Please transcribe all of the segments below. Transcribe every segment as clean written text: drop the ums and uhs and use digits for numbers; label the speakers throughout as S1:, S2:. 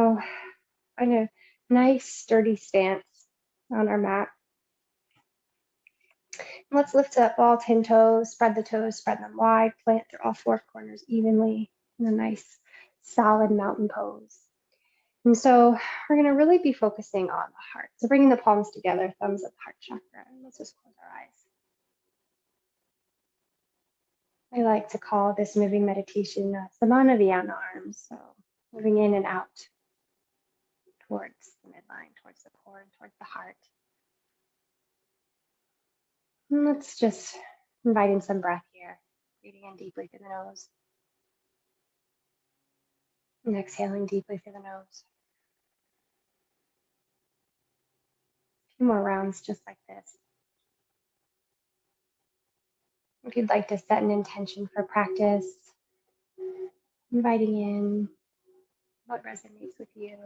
S1: So find a nice sturdy stance on our mat. Let's lift up all 10 toes, spread them wide, plant through all 4 corners evenly in a nice solid mountain pose. And so we're going to really be focusing on the heart. So bringing the palms together, thumbs up, heart chakra. Let's just close our eyes. I like to call this moving meditation Vinyasa arms. So moving in and out towards the midline, towards the core, and towards the heart. And let's just invite in some breath here. Breathing in deeply through the nose. And exhaling deeply through the nose. A few more rounds just like this. If you'd like to set an intention for practice, inviting in what resonates with you.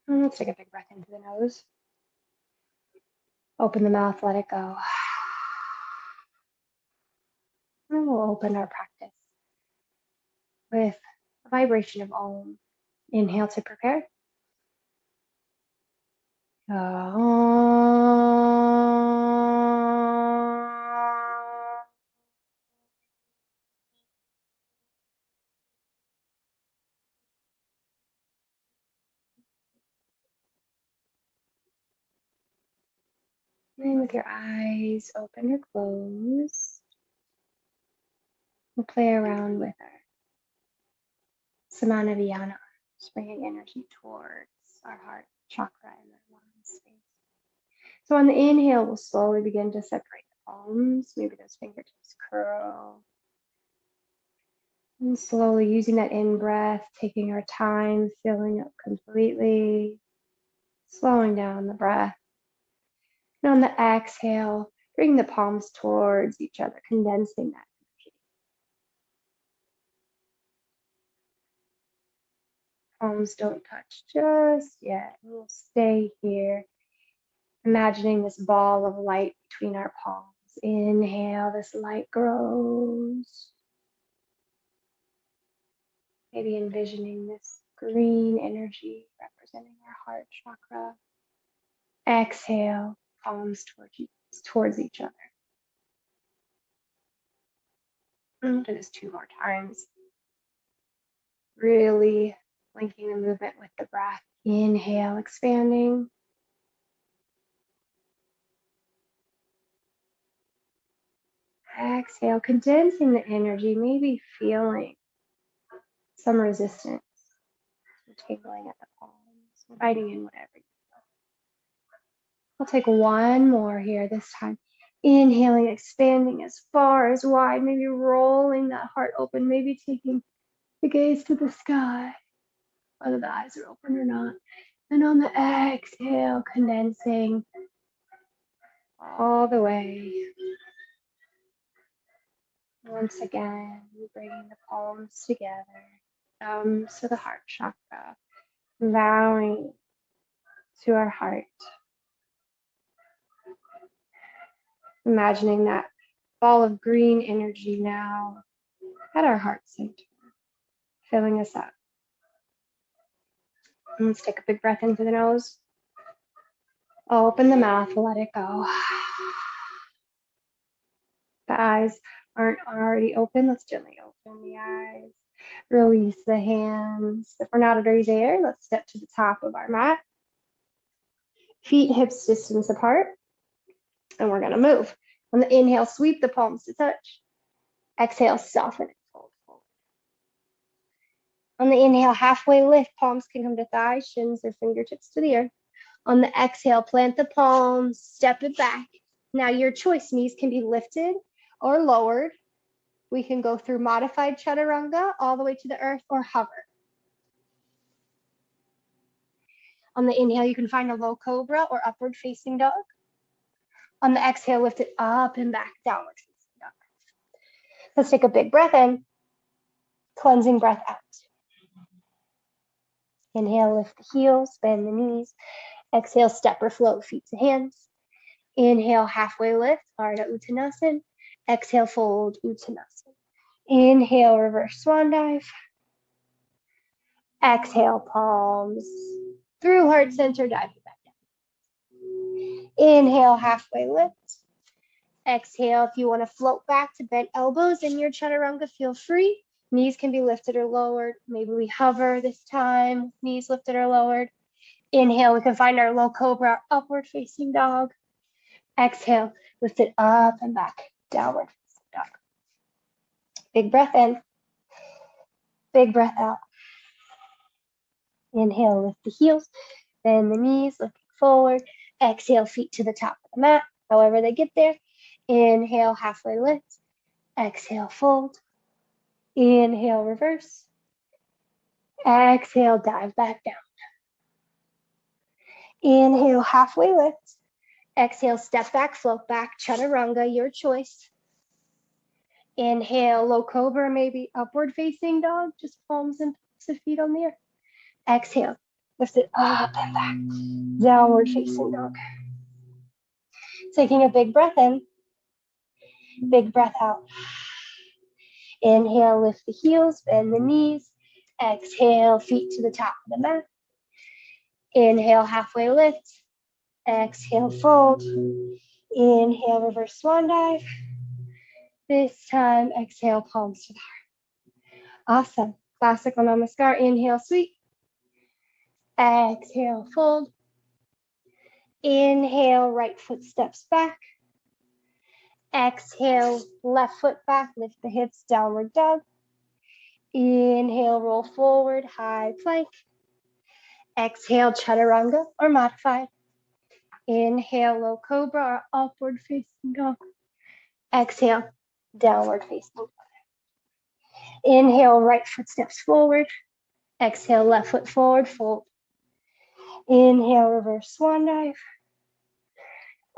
S1: And let's take a big breath into the nose. Open the mouth, let it go. And we'll open our practice with a vibration of Om. Inhale to prepare. And with your eyes open or closed, we'll play around with our Vinyasa arms, bringing energy towards our heart chakra and the lung space. So on the inhale, we'll slowly begin to separate the palms. Maybe those fingertips curl. And slowly using that in-breath, taking our time, filling up completely, slowing down the breath. And on the exhale, bring the palms towards each other, condensing that energy. Palms don't touch just yet. We'll stay here, imagining this ball of light between our palms. Inhale, this light grows. Maybe envisioning this green energy representing our heart chakra. Exhale, palms towards each other. And do this 2 more times. Really linking the movement with the breath. Inhale, expanding. Exhale, condensing the energy, maybe feeling some resistance. Tingling at the palms, inviting in whatever you feel. We'll take 1 more here this time. Inhaling, expanding as far as wide, maybe rolling that heart open, maybe taking the gaze to the sky, whether the eyes are open or not. And on the exhale, condensing all the way. Once again, bringing the palms together, thumbs to the heart chakra, bowing to our heart. Imagining that ball of green energy now at our heart center, filling us up. And let's take a big breath in through the nose. Open the mouth, let it go. The eyes aren't already open. Let's gently open the eyes. Release the hands. If we're not already there, let's step to the top of our mat. Feet, hips distance apart. And we're going to move. On the inhale, sweep the palms to touch. Exhale, soften and fold forward. On the inhale, halfway lift. Palms can come to thighs, shins or fingertips to the earth. On the exhale, plant the palms, step it back. Now your choice, knees can be lifted or lowered. We can go through modified Chaturanga all the way to the earth or hover. On the inhale, you can find a low cobra or upward facing dog. On the exhale, lift it up and back, downward facing dog. Let's take a big breath in, cleansing breath out. Inhale, lift the heels, bend the knees. Exhale, step or float, feet to hands. Inhale, halfway lift, Ardha Uttanasana. Exhale, fold, Uttanasana. Inhale, reverse swan dive. Exhale, palms through heart center, dive back down. Inhale, halfway lift. Exhale, if you want to float back to bent elbows in your chaturanga, feel free. Knees can be lifted or lowered. Maybe we hover this time, knees lifted or lowered. Inhale, we can find our low cobra, upward facing dog. Exhale, lift it up and back, downward facing dog. Big breath in, big breath out. Inhale, lift the heels, bend the knees, looking forward. Exhale, feet to the top of the mat, however they get there. Inhale, halfway lift. Exhale, fold. Inhale, reverse. Exhale, dive back down. Inhale, halfway lift. Exhale, step back, float back, chaturanga, your choice. Inhale, low cobra, maybe upward facing dog, just palms and tops of feet on the earth. Exhale, lift it up and back, downward facing dog. Taking a big breath in, big breath out. Inhale, lift the heels, bend the knees. Exhale, feet to the top of the mat. Inhale, halfway lift. Exhale, fold. Inhale, reverse swan dive. This time, exhale, palms to the heart. Awesome. Classical namaskar. Inhale, sweep. Exhale, fold. Inhale, right foot steps back. Exhale, left foot back, lift the hips, downward dog. Inhale, roll forward, high plank. Exhale, chaturanga or modified. Inhale, low cobra or upward facing dog. Exhale, downward facing dog. Inhale, right foot steps forward. Exhale, left foot forward, fold. Inhale, reverse swan dive.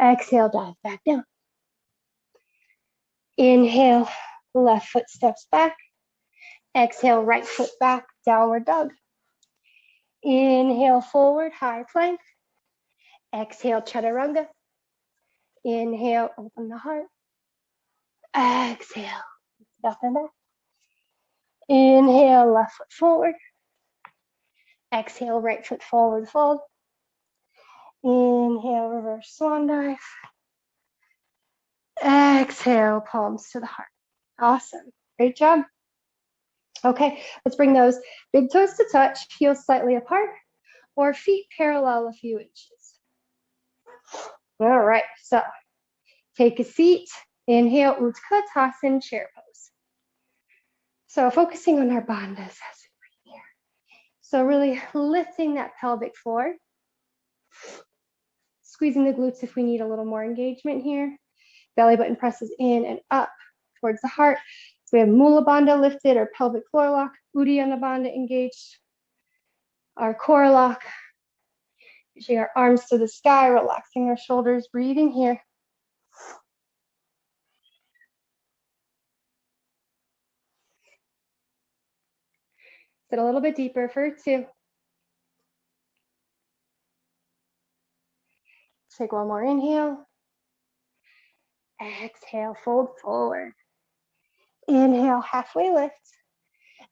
S1: Exhale, dive back down. Inhale, left foot steps back. Exhale, right foot back, downward dog. Inhale, forward, high plank. Exhale, chaturanga. Inhale, open the heart. Exhale, up and back. Inhale, left foot forward. Exhale, right foot forward, fold. Inhale, reverse swan dive. Exhale, palms to the heart. Awesome. Great job. Okay, let's bring those big toes to touch, heels slightly apart, or feet parallel a few inches. All right, so take a seat. Inhale, Utkatasana, chair pose. So focusing on our bandhas as we breathe here. So really lifting that pelvic floor. Squeezing the glutes if we need a little more engagement here. Belly button presses in and up towards the heart. So we have Mula Bandha lifted, our pelvic floor lock, Uddiyana Bandha engaged, our core lock, reaching our arms to the sky, relaxing our shoulders, breathing here. Sit a little bit deeper for 2. Take one more inhale. Exhale, fold forward. Inhale, halfway lift.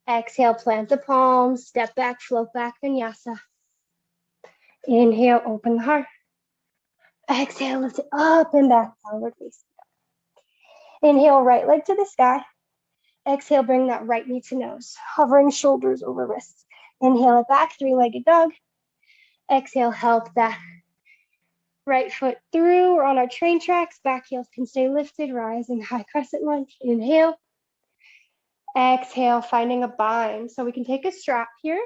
S1: Exhale, plant the palms, step back, float back, Vinyasa. Inhale, open the heart. Exhale, lift it up and back, downward facing dog. Inhale, right leg to the sky. Exhale, bring that right knee to nose, hovering shoulders over wrists. Inhale it back, 3-legged dog. Exhale, help that right foot through. We're on our train tracks. Back heels can stay lifted, rising high crescent lunge. Inhale. Exhale, finding a bind. So we can take a strap here.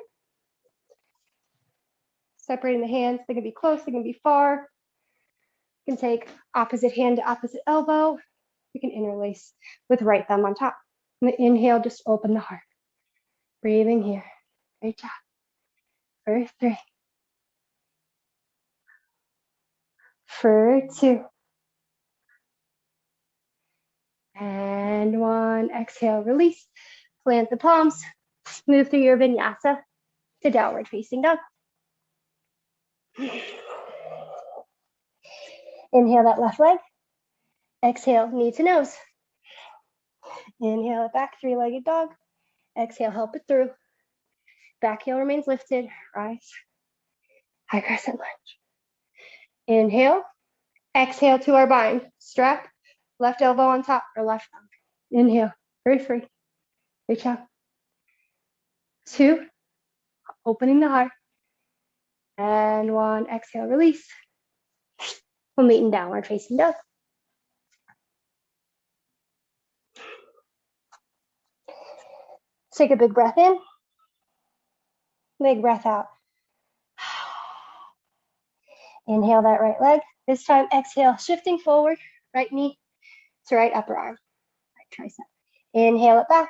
S1: Separating the hands. They can be close, they can be far. You can take opposite hand to opposite elbow. We can interlace with right thumb on top. And the inhale, just open the heart. Breathing here. Great job. For 3. For 2. And 1. Exhale, release. Plant the palms. Move through your vinyasa to downward facing dog. Inhale that left leg. Exhale, knee to nose. Inhale it back, three-legged dog. Exhale, help it through. Back heel remains lifted. Rise. High crescent lunge. Inhale. Exhale to our bind. Strap. Left elbow on top or left thumb. Inhale. Very free. Reach out. 2. Opening the heart. And 1. Exhale, release. We'll meet in downward facing dog. Take a big breath in. Big breath out. Inhale that right leg. This time, exhale, shifting forward. Right knee to right upper arm. Right tricep. Inhale it back.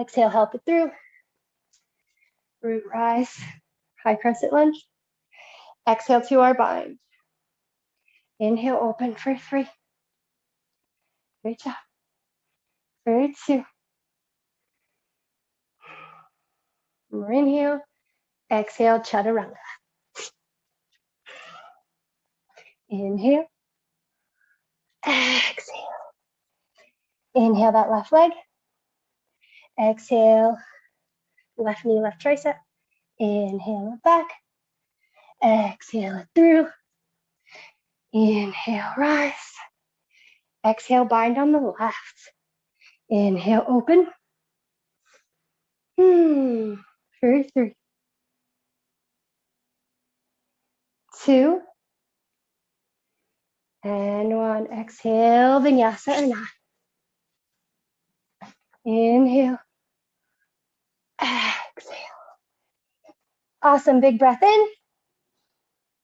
S1: Exhale, help it through. Root rise. High crescent lunge. Exhale to our bind. Inhale, open for 3. Reach up. For 2. More inhale. Exhale, Chaturanga. Inhale. Exhale. Inhale that left leg. Exhale. Left knee, left tricep. Inhale it back. Exhale it through. Inhale, rise. Exhale, bind on the left. Inhale, open. For 3. 2. And 1. Exhale, Vinyasa or not. Inhale. Exhale. Awesome. Big breath in.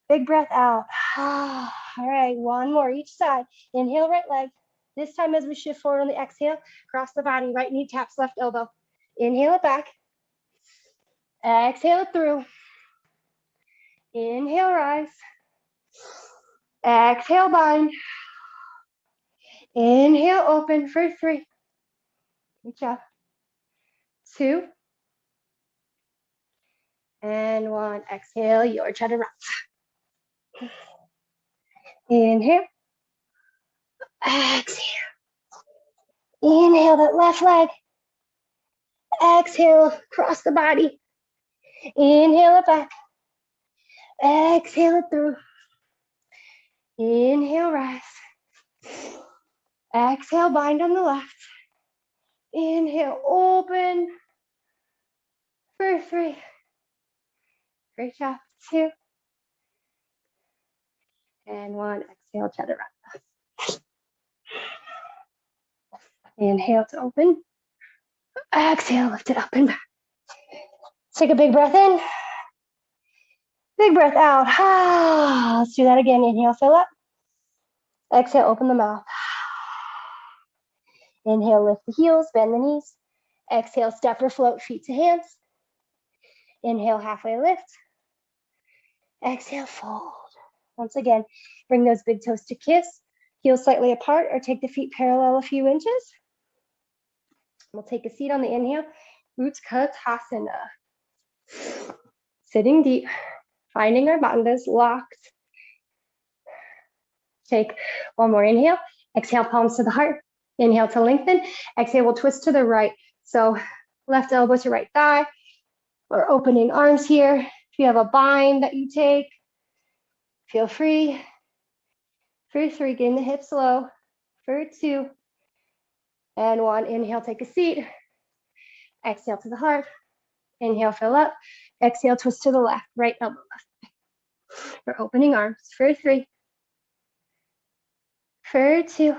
S1: Big breath out. All right. One more each side. Inhale, right leg. This time as we shift forward on the exhale, cross the body. Right knee taps left elbow. Inhale it back. Exhale it through. Inhale, rise. Exhale, bind. Inhale, open for 3. Reach up. 2. And 1. Exhale, your chaturanga. Inhale. Exhale. Inhale that left leg. Exhale, cross the body. Inhale it back. Exhale it through. Inhale, rise. Exhale, bind on the left. Inhale, open for 3. Reach up. 2. And 1. Exhale, chaturanga. Inhale to open. Exhale, lift it up and back. Take a big breath in. Big breath out. Let's do that again. Inhale, fill up. Exhale, open the mouth. Inhale, lift the heels, bend the knees. Exhale, step or float, feet to hands. Inhale, halfway lift. Exhale, fold. Once again, bring those big toes to kiss. Heels slightly apart or take the feet parallel a few inches. We'll take a seat on the inhale. Utkatasana. Sitting deep, finding our bandhas locked. Take one more inhale. Exhale, palms to the heart. Inhale to lengthen. Exhale, we'll twist to the right. So left elbow to right thigh. We're opening arms here. If you have a bind that you take, feel free. For 3, getting the hips low. For 2. And 1, inhale, take a seat. Exhale to the heart. Inhale, fill up. Exhale, twist to the left. Right elbow left. We're opening arms. For 3. For 2.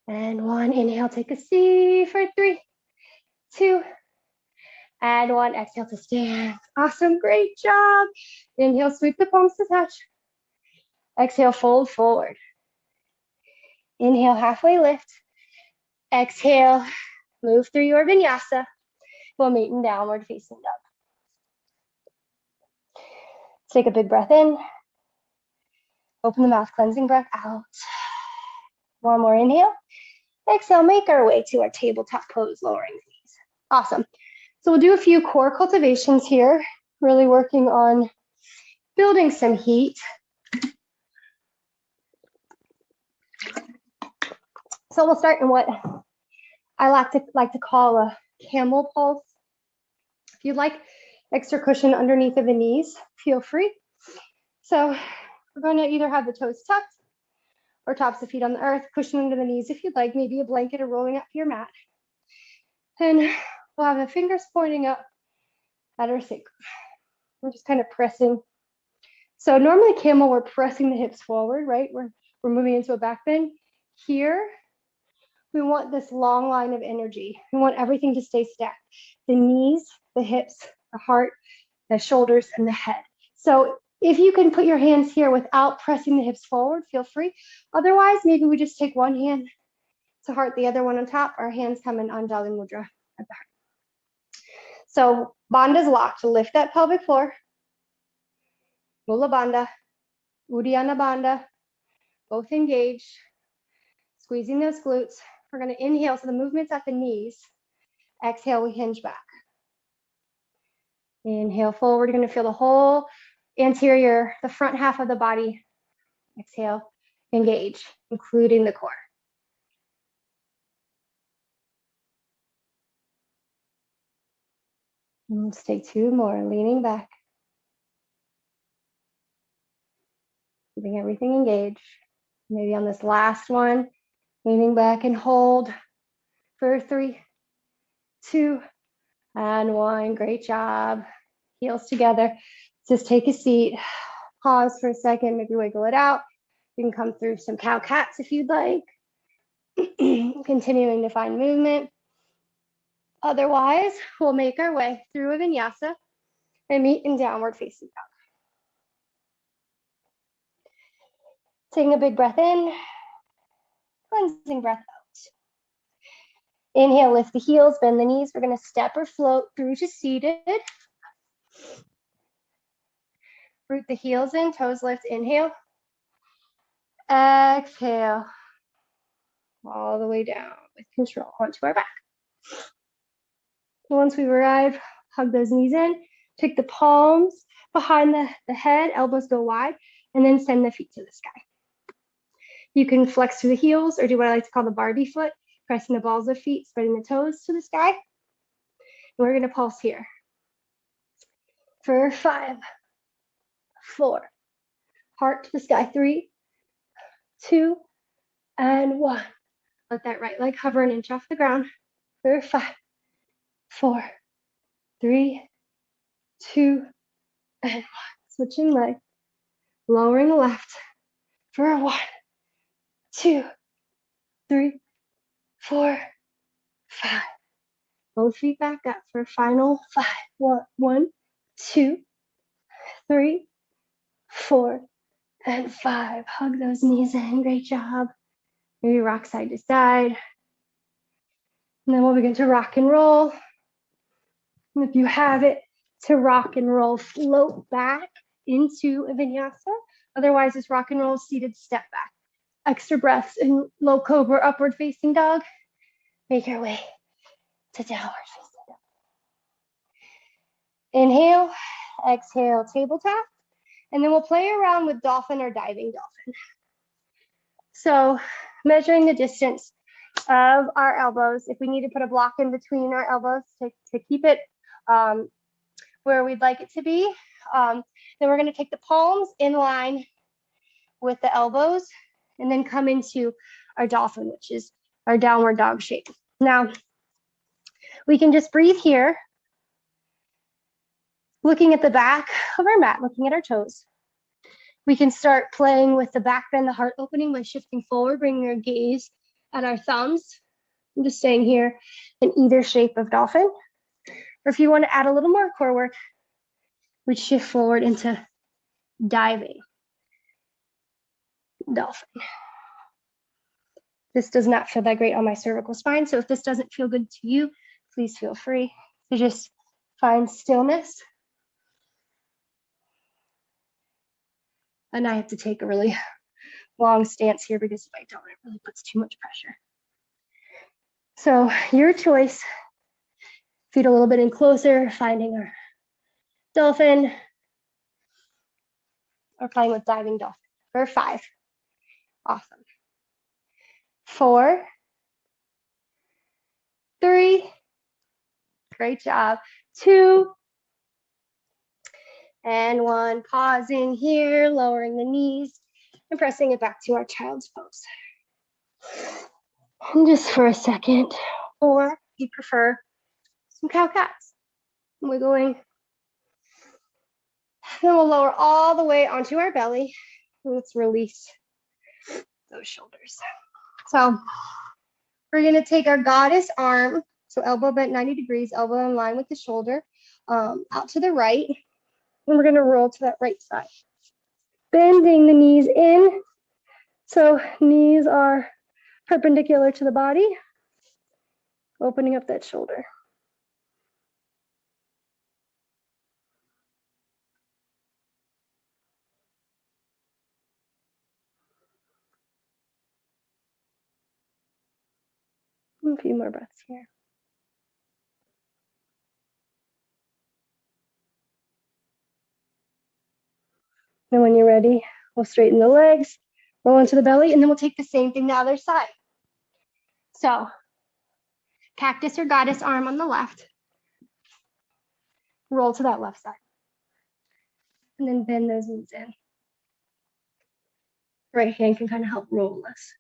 S1: And 1, inhale, take a seat. For 3, 2, and 1. Exhale to stand. Awesome, great job. Inhale, sweep the palms to touch. Exhale, fold forward. Inhale, halfway lift. Exhale, move through your vinyasa. We'll meet in downward facing dog. Take a big breath in. Open the mouth, cleansing breath out. One more inhale. Exhale, make our way to our tabletop pose, lowering the knees. Awesome. So we'll do a few core cultivations here, really working on building some heat. So we'll start in what I like to call a camel pulse. If you'd like extra cushion underneath of the knees, feel free. So we're going to either have the toes tucked or tops of feet on the earth, cushion under the knees if you'd like, maybe a blanket or rolling up your mat. And we'll have the fingers pointing up at our sacrum. We're just kind of pressing. So normally camel, we're pressing the hips forward, right? We're moving into a back bend. Here, we want this long line of energy. We want everything to stay stacked. The knees, the hips, the heart, the shoulders, and the head. So if you can put your hands here without pressing the hips forward, feel free. Otherwise, maybe we just take one hand to heart, the other one on top. Our hands come in Anjali Mudra at the heart. So Bandha's locked. Lift that pelvic floor. Mula Bandha, Uddiyana Bandha, both engaged. Squeezing those glutes. We're going to inhale, so the movement's at the knees. Exhale, we hinge back. Inhale forward, you're going to feel the whole anterior, the front half of the body. Exhale, engage, including the core. And let's take two more, leaning back. Keeping everything engaged. Maybe on this last one, leaning back and hold for 3, 2, and 1. Great job. Heels together. Just take a seat. Pause for a second, maybe wiggle it out. You can come through some cow cats if you'd like. Continuing to find movement. Otherwise, we'll make our way through a vinyasa and meet in downward facing dog. Taking a big breath in, cleansing breath out. Inhale, lift the heels, bend the knees. We're going to step or float through to seated. Root the heels in, toes lift, inhale. Exhale. All the way down with control onto our back. Once we've arrived, hug those knees in. Take the palms behind the head, elbows go wide, and then send the feet to the sky. You can flex through the heels or do what I like to call the Barbie foot, pressing the balls of feet, spreading the toes to the sky. And we're going to pulse here for 5, 4, heart to the sky, 3, 2, and 1. Let that right leg hover an inch off the ground for 5, 4, 3, 2, and 1. Switching leg, lowering the left for 1, 2, 3, 4, 5. Both feet back up for final 5. 1, 2, 3, 4, and 5. Hug those knees in. Great job. Maybe rock side to side. And then we'll begin to rock and roll. And if you have it, to rock and roll, float back into a vinyasa. Otherwise, this rock and roll seated step back. Extra breaths in low cobra, upward facing dog. Make your way to downward facing dog. Inhale, exhale, table tap. And then we'll play around with dolphin or diving dolphin. So measuring the distance of our elbows. If we need to put a block in between our elbows to keep it where we'd like it to be, then we're going to take the palms in line with the elbows and then come into our dolphin, which is our downward dog shape. Now, we can just breathe here, looking at the back of our mat, looking at our toes. We can start playing with the back bend, the heart opening by shifting forward, bringing our gaze at our thumbs. I'm just staying here in either shape of dolphin. Or if you want to add a little more core work, we'd shift forward into diving dolphin. This does not feel that great on my cervical spine, so if this doesn't feel good to you, please feel free to just find stillness. And I have to take a really long stance here because if I don't, it really puts too much pressure. So your choice. Feet a little bit in closer, finding our dolphin, or playing with diving dolphin for 5. Awesome. 4, Great job. 2 and 1. Pausing here, lowering the knees and pressing it back to our child's pose. And just for a second, or if you prefer, some cow cats. Wiggling. Then we'll lower all the way onto our belly. Let's release those shoulders. So we're going to take our goddess arm, so elbow bent 90 degrees, elbow in line with the shoulder, out to the right. And we're going to roll to that right side. Bending the knees in. So knees are perpendicular to the body. Opening up that shoulder. A few more breaths here. And when you're ready, we'll straighten the legs, roll into the belly, and then we'll take the same thing the other side. So, cactus or goddess arm on the left. Roll to that left side. And then bend those knees in. Right hand can kind of help roll us.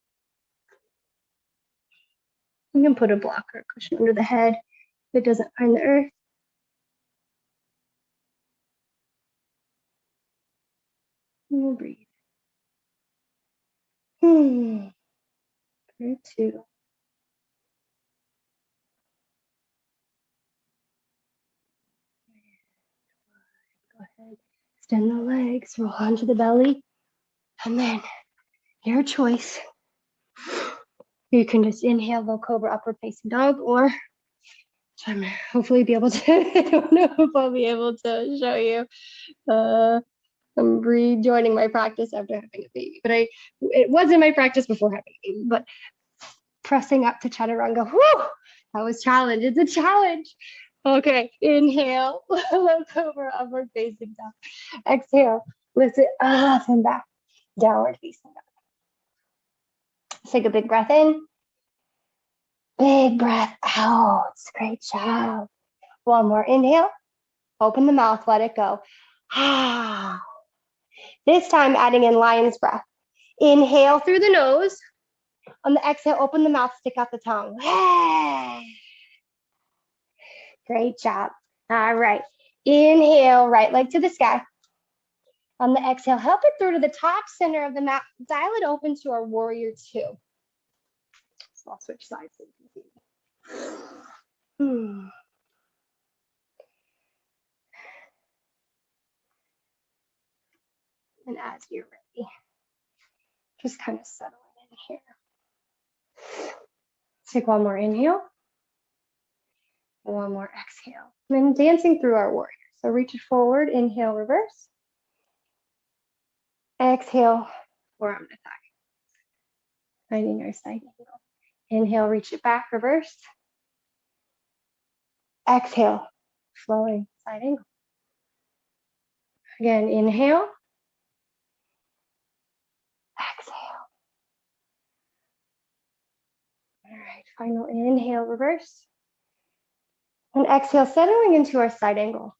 S1: You can put a block or a cushion under the head if it doesn't find the earth. And we'll breathe. For 2. Go ahead. Extend the legs, roll onto the belly, and then your choice. You can just inhale, low cobra, upward facing dog, or I'm hopefully be able to, I don't know if I'll be able to show you. I'm rejoining my practice after having a baby, but it wasn't my practice before having a baby, but pressing up to Chaturanga, whew, that was challenge. It's a challenge. Okay, inhale, low cobra, upward facing dog. Exhale, lift it up and back, downward facing dog. Take a big breath in. Big breath out. Great job. One more inhale. Open the mouth. Let it go. This time adding in lion's breath. Inhale through the nose. On the exhale, open the mouth. Stick out the tongue. Great job. All right. Inhale, right leg to the sky. On the exhale, help it through to the top center of the mat. Dial it open to our warrior 2. So I'll switch sides so you can see. And as you're ready, just kind of settling in here. Take one more inhale. One more exhale. And then dancing through our warrior. So reach it forward, inhale, reverse. Exhale, forearm to thigh. Finding our side angle. Inhale, reach it back, reverse. Exhale, flowing side angle. Again, inhale. Exhale. All right, final inhale, reverse. And exhale, settling into our side angle.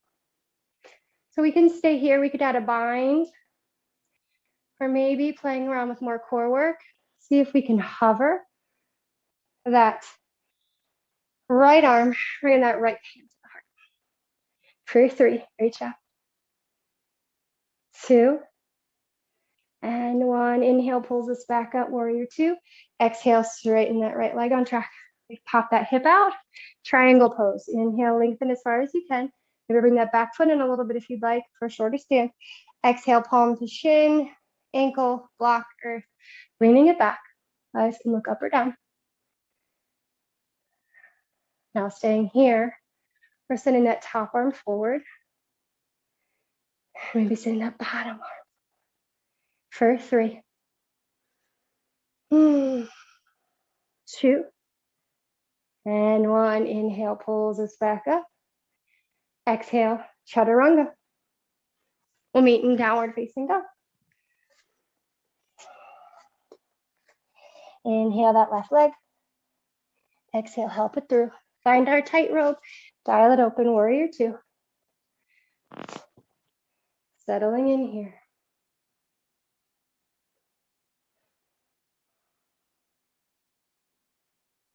S1: So we can stay here. We could add a bind, or maybe playing around with more core work. See if we can hover that right arm, bring that right hand to the heart. For 3, great job. 2, and 1. Inhale, pulls us back up, warrior 2. Exhale, straighten that right leg on track. Pop that hip out, triangle pose. Inhale, lengthen as far as you can. Maybe bring that back foot in a little bit if you'd like for a shorter stand. Exhale, palm to shin, ankle, block, earth. Leaning it back. Eyes can look up or down. Now staying here, we're sending that top arm forward. Maybe sending that bottom arm. For 3. 2, and 1. Inhale, pulls us back up. Exhale, Chaturanga. We'll meet in downward facing dog. Inhale that left leg. Exhale, help it through. Find our tightrope. Dial it open, warrior two. Settling in here.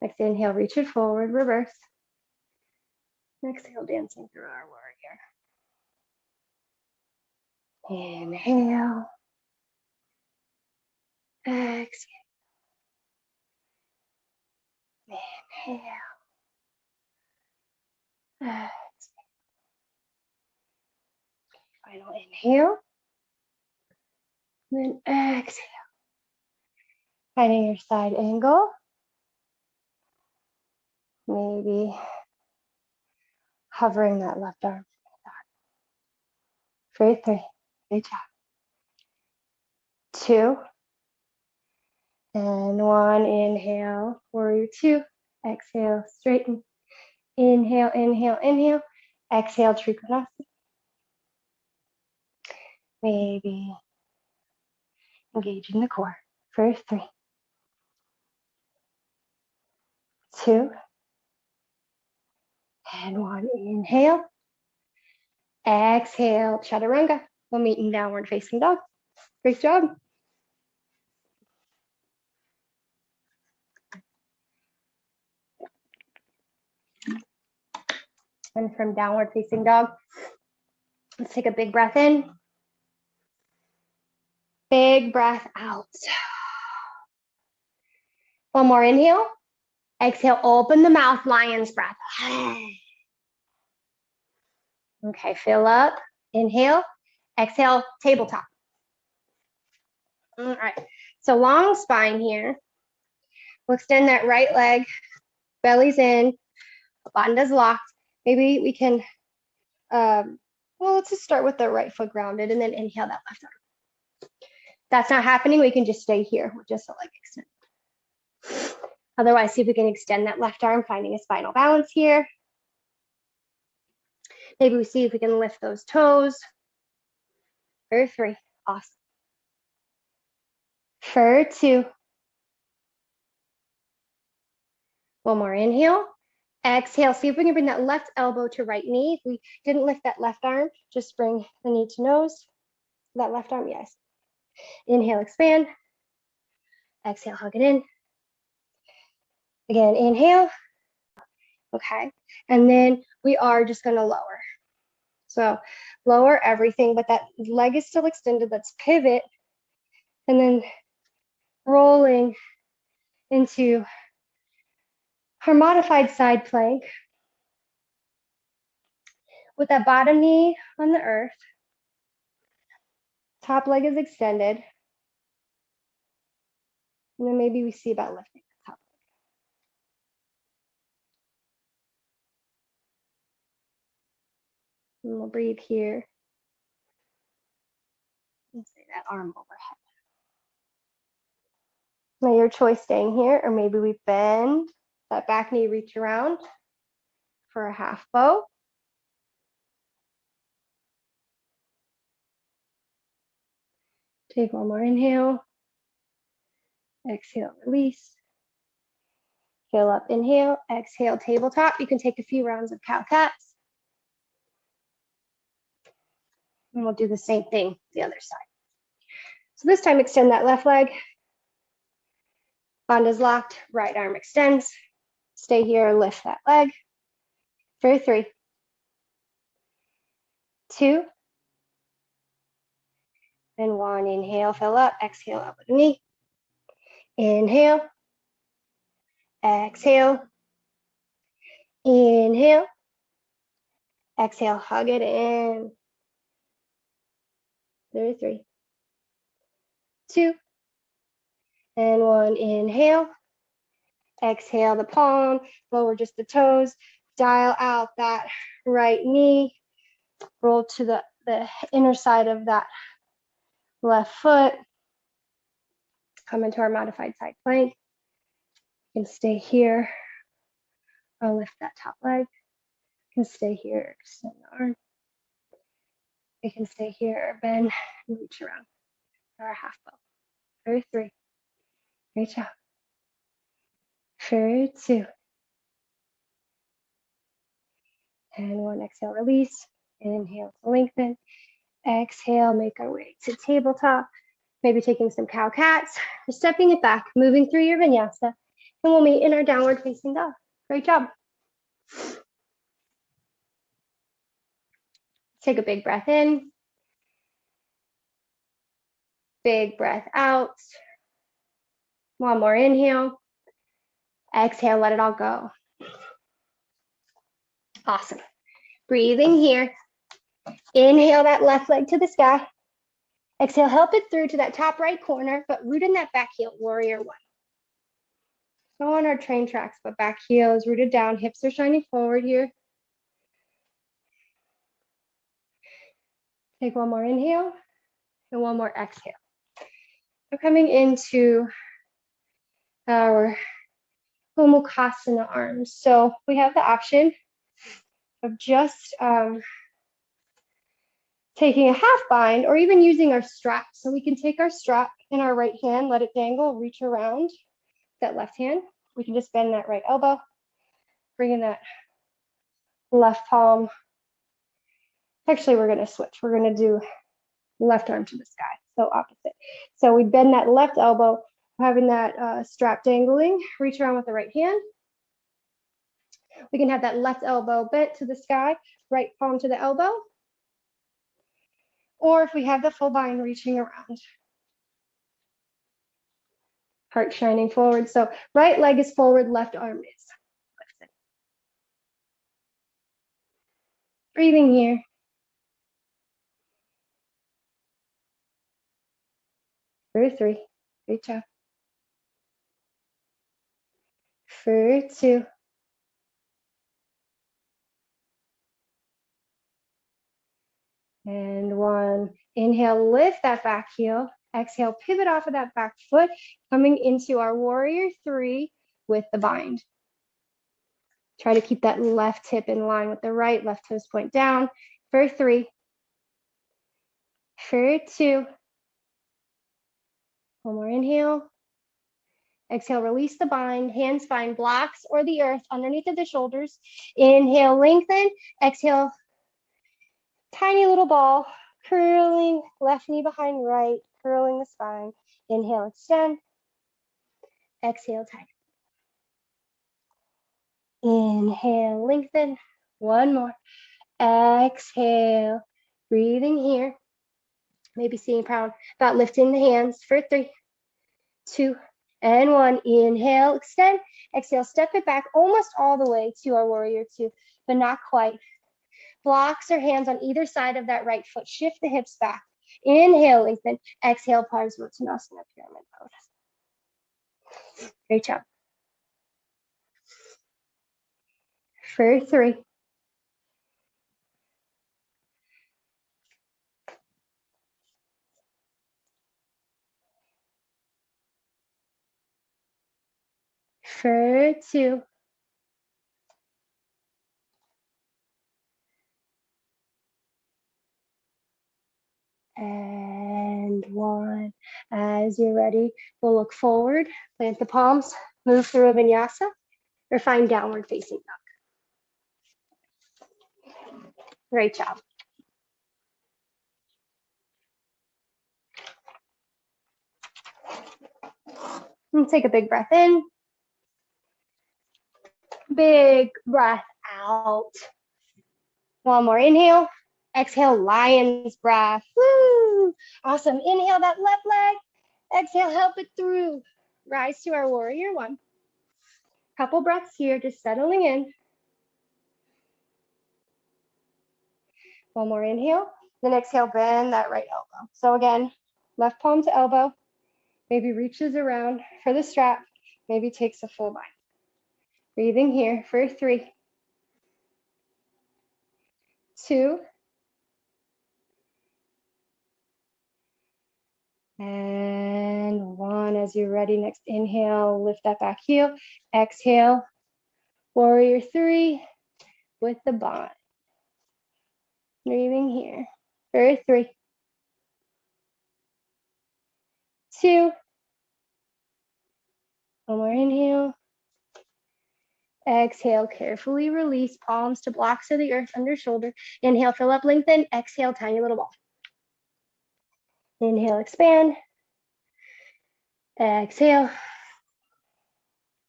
S1: Next inhale, reach it forward, reverse. Exhale, dancing through our warrior. Inhale. Exhale. Inhale. Exhale. Final inhale. Then exhale. Finding your side angle. Maybe hovering that left arm. For 3. Good job. 2. And 1. Inhale. Warrior 2. Exhale. Straighten. Inhale, inhale, inhale. Exhale, Trikonasana. Maybe engaging the core. For 3. 2. And 1. Inhale. Exhale, Chaturanga. We'll meet in downward facing dog. Great job. And from downward facing dog, let's take a big breath in. Big breath out. One more inhale. Exhale, open the mouth, lion's breath. Okay, fill up. Inhale. Exhale, tabletop. All right, so long spine here. We'll extend that right leg, belly's in, bandha's locked. Maybe we can, well, let's just start with the right foot grounded and then inhale that left arm. If that's not happening, we can just stay here with just a leg extended. Otherwise, see if we can extend that left arm, finding a spinal balance here. Maybe we see if we can lift those toes. For 3, awesome. For 2. One more inhale. Exhale, see if we can bring that left elbow to right knee. If we didn't lift that left arm, just bring the knee to nose. That left arm, yes. Inhale, expand. Exhale, hug it in. Again, inhale. Okay, and then we are just gonna lower. So lower everything, but that leg is still extended. Let's pivot and then rolling into our modified side plank with that bottom knee on the earth. Top leg is extended. And then maybe we see about lifting the top leg. And we'll breathe here. And say that arm overhead. Now your choice staying here, or maybe we bend that back knee, reach around for a half bow. Take one more inhale. Exhale, release. Fill up, inhale. Exhale, tabletop. You can take a few rounds of cow-cats. And we'll do the same thing the other side. So this time, extend that left leg. Bandha's locked, right arm extends. Stay here, lift that leg. For 3, 2, and 1. Inhale, fill up. Exhale, up with the knee. Inhale. Exhale. Inhale. Exhale, hug it in. 3, 2, and 1. Inhale. Exhale the palm, lower just the toes. Dial out that right knee. Roll to the inner side of that left foot. Come into our modified side plank. You can stay here. I'll lift that top leg. You can stay here, extend the arm. You can stay here, bend, and reach around for a half bow. For 3. Reach out. For 2. And one, exhale, release. Inhale to lengthen. Exhale, make our way to tabletop. Maybe taking some cow cats, or stepping it back, moving through your vinyasa, and we'll meet in our downward facing dog. Great job. Take a big breath in. Big breath out. One more inhale. Exhale, let it all go. Awesome. Breathing here. Inhale that left leg to the sky. Exhale, help it through to that top right corner, but root in that back heel, warrior one. Go on our train tracks, but back heel is rooted down. Hips are shining forward here. Take one more inhale and one more exhale. We're coming into our Homokasana arms. So we have the option of just taking a half bind or even using our strap. So we can take our strap in our right hand, let it dangle, reach around that left hand. We can just bend that right elbow, bring in that left palm. Actually, we're going to switch. We're going to do left arm to the sky, so opposite. So we bend that left elbow, having that strap dangling, reach around with the right hand. We can have that left elbow bent to the sky, right palm to the elbow. Or if we have the full bind, reaching around. Heart shining forward. So right leg is forward, left arm is lifted. Breathing here. For 3. Great job. For 2. And 1. Inhale, lift that back heel. Exhale, pivot off of that back foot, coming into our warrior 3 with the bind. Try to keep that left hip in line with the right, left toes point down. For 3. For 2. One more inhale. Exhale, release the bind. Hands find blocks or the earth underneath of the shoulders. Inhale, lengthen. Exhale, tiny little ball, curling left knee behind right, curling the spine. Inhale, extend. Exhale, tighten. Inhale, lengthen. One more. Exhale, breathing here. Maybe seeing proud about lifting the hands for 3, 2, and 1. Inhale, extend. Exhale, step it back almost all the way to our warrior 2, but not quite. Blocks or hands on either side of that right foot. Shift the hips back. Inhale, lengthen. Exhale, Parsvottanasana, pyramid pose. Great job. For 3. For 2. And 1. As you're ready, we'll look forward, plant the palms, move through a vinyasa, or find downward facing dog. Great job. And take a big breath in. Big breath out. One more inhale. Exhale, lion's breath. Woo! Awesome. Inhale that left leg. Exhale, help it through. Rise to our warrior 1. Couple breaths here, just settling in. One more inhale. Then exhale, bend that right elbow. So again, left palm to elbow. Maybe reaches around for the strap. Maybe takes a full bind. Breathing here for 3, 2, and 1. As you're ready, next inhale, lift that back heel. Exhale, warrior 3 with the bind. Breathing here for 3, 2, one more inhale. Exhale, carefully release, palms to blocks of the earth under shoulder. Inhale, fill up, lengthen. Exhale, tiny little ball. Inhale, expand. Exhale.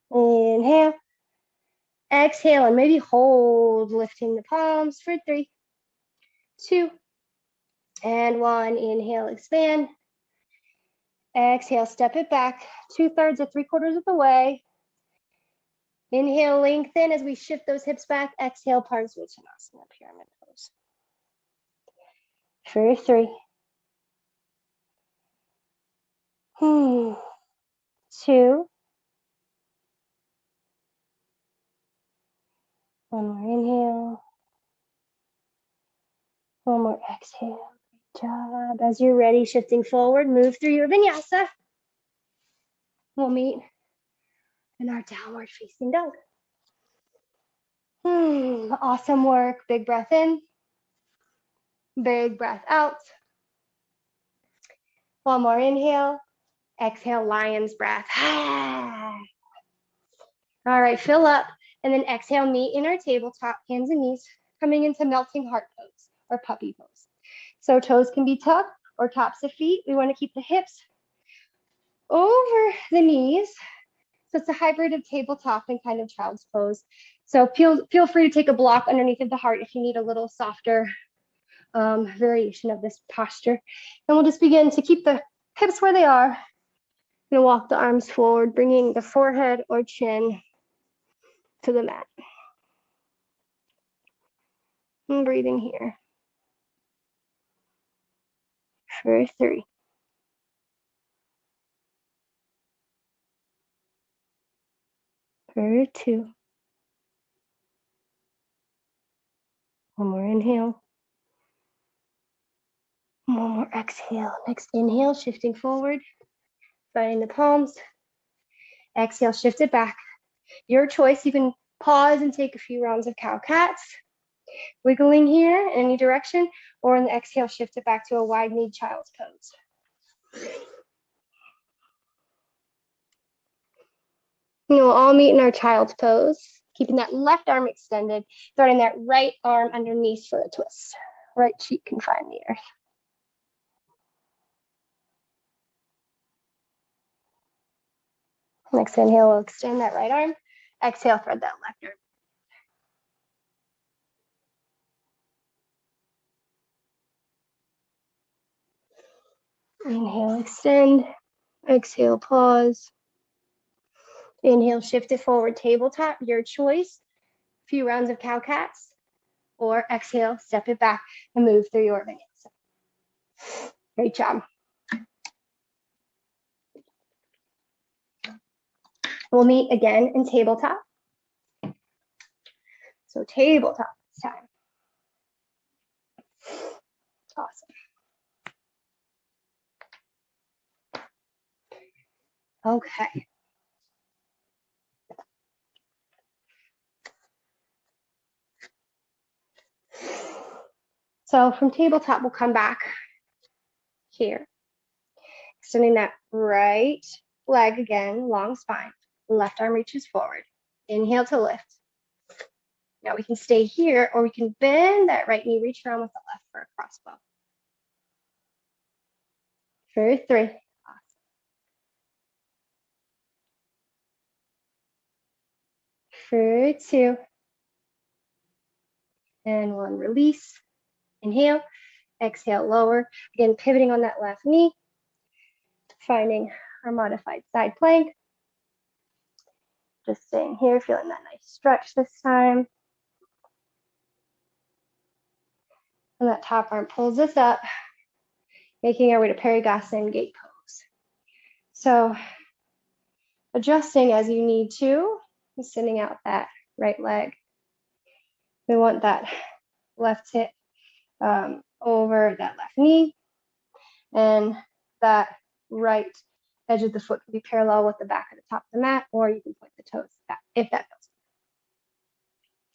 S1: Inhale. Exhale, and maybe hold, lifting the palms for 3, 2, and 1. Inhale, expand. Exhale, step it back 2/3 or 3/4 of the way. Inhale, lengthen as we shift those hips back. Exhale, Parsvottanasana, pyramid pose. For 3, 2, 1 more inhale, 1 more exhale. Good job. As you're ready, shifting forward, move through your vinyasa. We'll meet in our downward facing dog. Awesome work. Big breath in, big breath out. 1 more inhale, exhale, lion's breath. All right, fill up, and then exhale, meet in our tabletop, hands and knees, coming into melting heart pose or puppy pose. So toes can be tucked or tops of feet. We want to keep the hips over the knees. So it's a hybrid of tabletop and kind of child's pose. So feel free to take a block underneath of the heart if you need a little softer variation of this posture. And we'll just begin to keep the hips where they are. I'm gonna walk the arms forward, bringing the forehead or chin to the mat. And breathing here. For 3. For 2. 1 more inhale. 1 more exhale. Next inhale, shifting forward, finding the palms. Exhale, shift it back. Your choice. You can pause and take a few rounds of cow-cats. Wiggling here in any direction, or in the exhale, shift it back to a wide-kneed child's pose. We'll all meet in our child's pose, keeping that left arm extended, throwing that right arm underneath for a twist. Right cheek can find the earth. Next inhale, we'll extend that right arm. Exhale, thread that left arm. Inhale, extend. Exhale, pause. Inhale, shift it forward, tabletop, your choice. A few rounds of cow-cats, or exhale, step it back and move through your vinyasa. Great job. We'll meet again in tabletop. So tabletop this time. Awesome. Okay. So from tabletop, we'll come back here. Extending that right leg again, long spine. Left arm reaches forward. Inhale to lift. Now we can stay here, or we can bend that right knee, reach around with the left for a crossbow. For 3. Awesome. For 2. And 1, release. Inhale, exhale, lower. Again, pivoting on that left knee. Finding our modified side plank. Just staying here, feeling that nice stretch this time. And that top arm pulls us up, making our way to Parigasana gate pose. So adjusting as you need to, sending out that right leg. We want that left hip over that left knee, and that right edge of the foot can be parallel with the back of the top of the mat, or you can point the toes back if that feels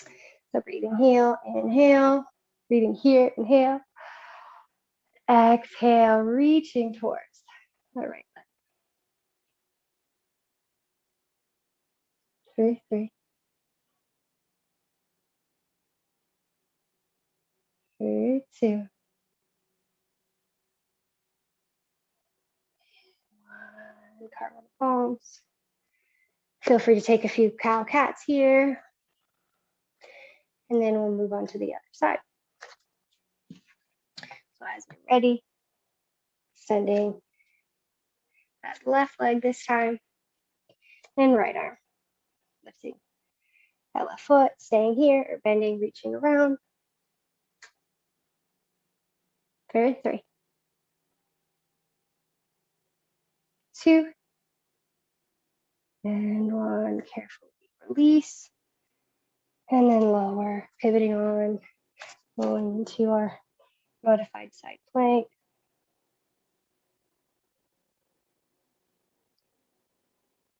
S1: good. So breathing here, inhale, breathing here, inhale, exhale, reaching towards the right leg. For 3. 2, 1. Carve the palms. Feel free to take a few cow cats here. And then we'll move on to the other side. So as you're ready, extending that left leg this time. And right arm. Lifting that left foot, staying here, or bending, reaching around. For 3, 2, and 1. Carefully release. And then lower, pivoting on, going into our modified side plank.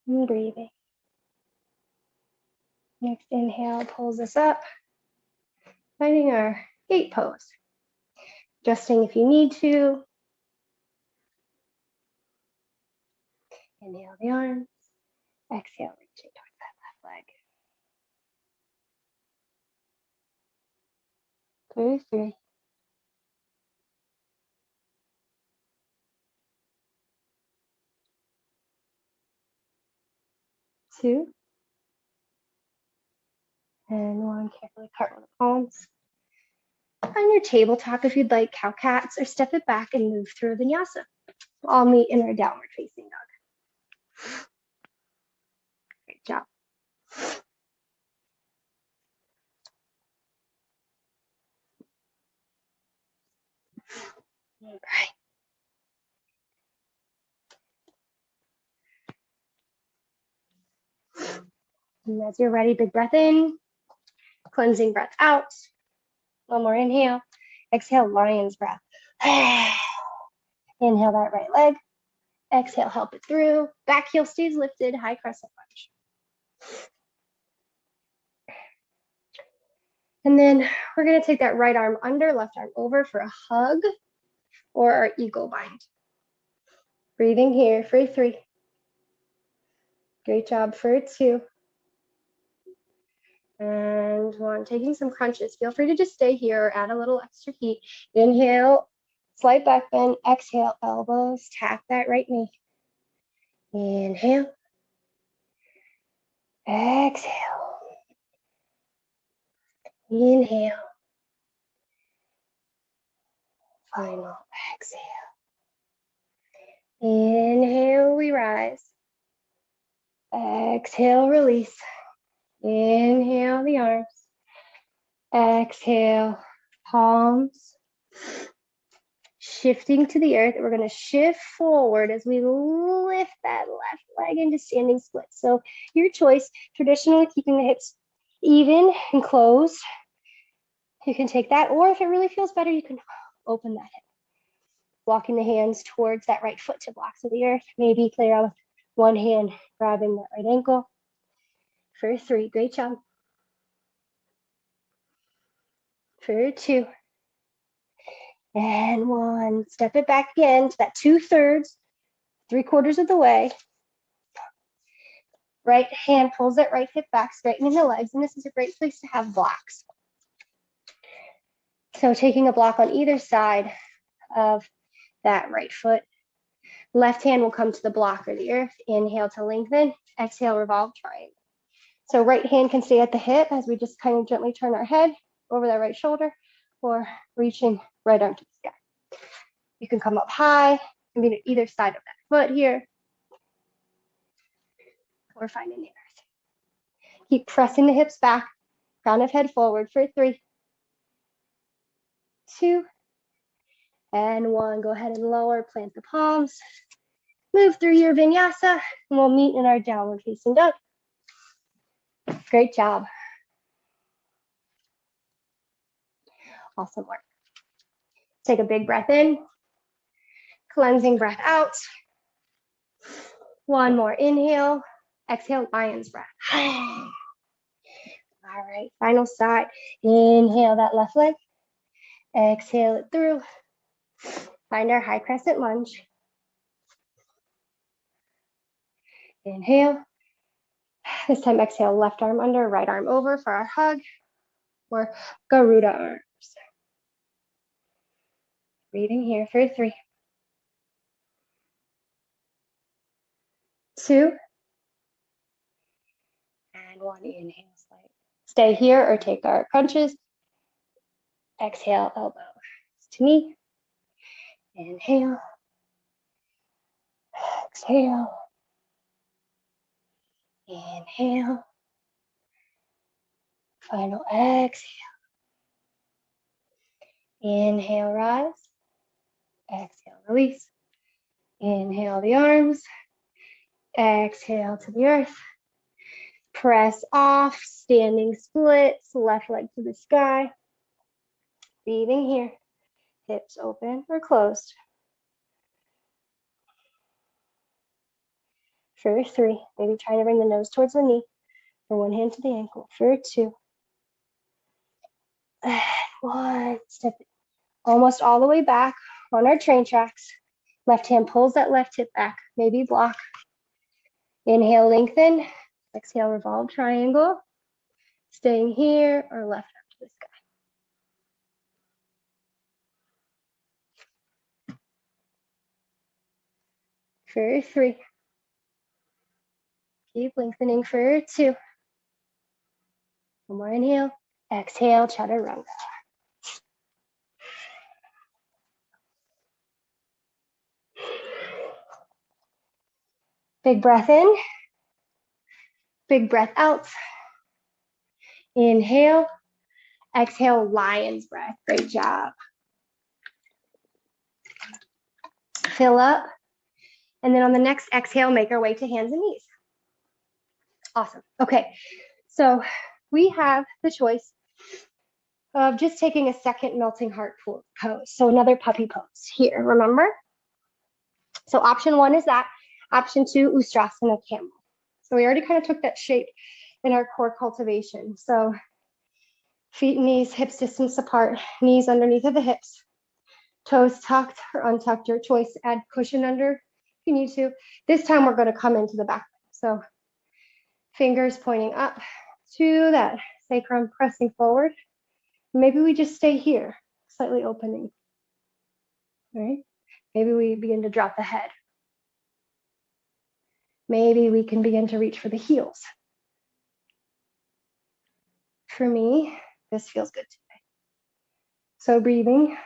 S1: And breathing. Next inhale pulls us up, finding our gate pose. Adjusting if you need to. Inhale the arms. Exhale, reaching towards that left leg. For 3, 2, and 1. Carefully cartwheel the palms. On your tabletop, if you'd like, cow cats, or step it back and move through a vinyasa. I'll meet in our downward facing dog. Great job. All right. And as you're ready, big breath in, cleansing breath out. One more inhale. Exhale, lion's breath. Inhale that right leg. Exhale, help it through. Back heel stays lifted, high crescent lunge. And then we're going to take that right arm under, left arm over for a hug or our eagle bind. Breathing here for 3. Great job for 2. And 1. Taking some crunches. Feel free to just stay here or add a little extra heat. Inhale, slight back bend. Exhale, elbows. Tap that right knee. Inhale. Exhale. Inhale. Final exhale. Inhale, we rise. Exhale, release. Inhale the arms. Exhale, palms. Shifting to the earth. We're going to shift forward as we lift that left leg into standing split. So your choice, traditionally keeping the hips even and closed. You can take that, or if it really feels better, you can open that hip. Walking the hands towards that right foot to block to the earth. Maybe play around with one hand grabbing that right ankle. For 3, great job. For 2. And 1. Step it back again to that 2/3, 3/4 of the way. Right hand pulls that right hip back, straightening the legs. And this is a great place to have blocks. So taking a block on either side of that right foot. Left hand will come to the block or the earth. Inhale to lengthen. Exhale, revolve triangle. So right hand can stay at the hip as we just kind of gently turn our head over that right shoulder, or reaching right arm to the sky. You can come up high and be at either side of that foot here, or finding the earth. Keep pressing the hips back, crown of head forward for 3, 2, and 1. Go ahead and lower, plant the palms. Move through your vinyasa, and we'll meet in our downward facing dog. Great job. Awesome work. Take a big breath in, cleansing breath out. 1 more inhale. Exhale, lion's breath. All right, final side. Inhale that left leg. Exhale it through. Find our high crescent lunge. Inhale. This time exhale, left arm under, right arm over for our hug, or Garuda arms. Breathing here for 3, 2, and 1. Inhale, slight. Stay here or take our crunches. Exhale, elbow to knee. Inhale. Exhale. Inhale. Final exhale. Inhale, rise. Exhale, release. Inhale the arms. Exhale to the earth. Press off, standing splits, left leg to the sky. Breathing here. Hips open or closed. For 3, maybe try to bring the nose towards the knee. For 1 hand to the ankle. For 2. 1. Step almost all the way back on our train tracks. Left hand pulls that left hip back. Maybe block. Inhale, lengthen. Exhale, revolve triangle. Staying here or left up to the sky. For 3. Keep lengthening for 2. 1 more inhale. Exhale, Chaturanga. Big breath in. Big breath out. Inhale. Exhale, lion's breath. Great job. Fill up. And then on the next exhale, make our way to hands and knees. Awesome. Okay. So we have the choice of just taking a second melting heart pose. So another puppy pose here, remember? So option 1 is that. Option 2, Ustrasana camel. So we already kind of took that shape in our core cultivation. So feet and knees, hips distance apart, knees underneath of the hips, toes tucked or untucked, your choice. Add cushion under if you need to. This time we're going to come into the back. So fingers pointing up to that sacrum, pressing forward. Maybe we just stay here, slightly opening. All right? Maybe we begin to drop the head. Maybe we can begin to reach for the heels. For me, this feels good today. So breathing.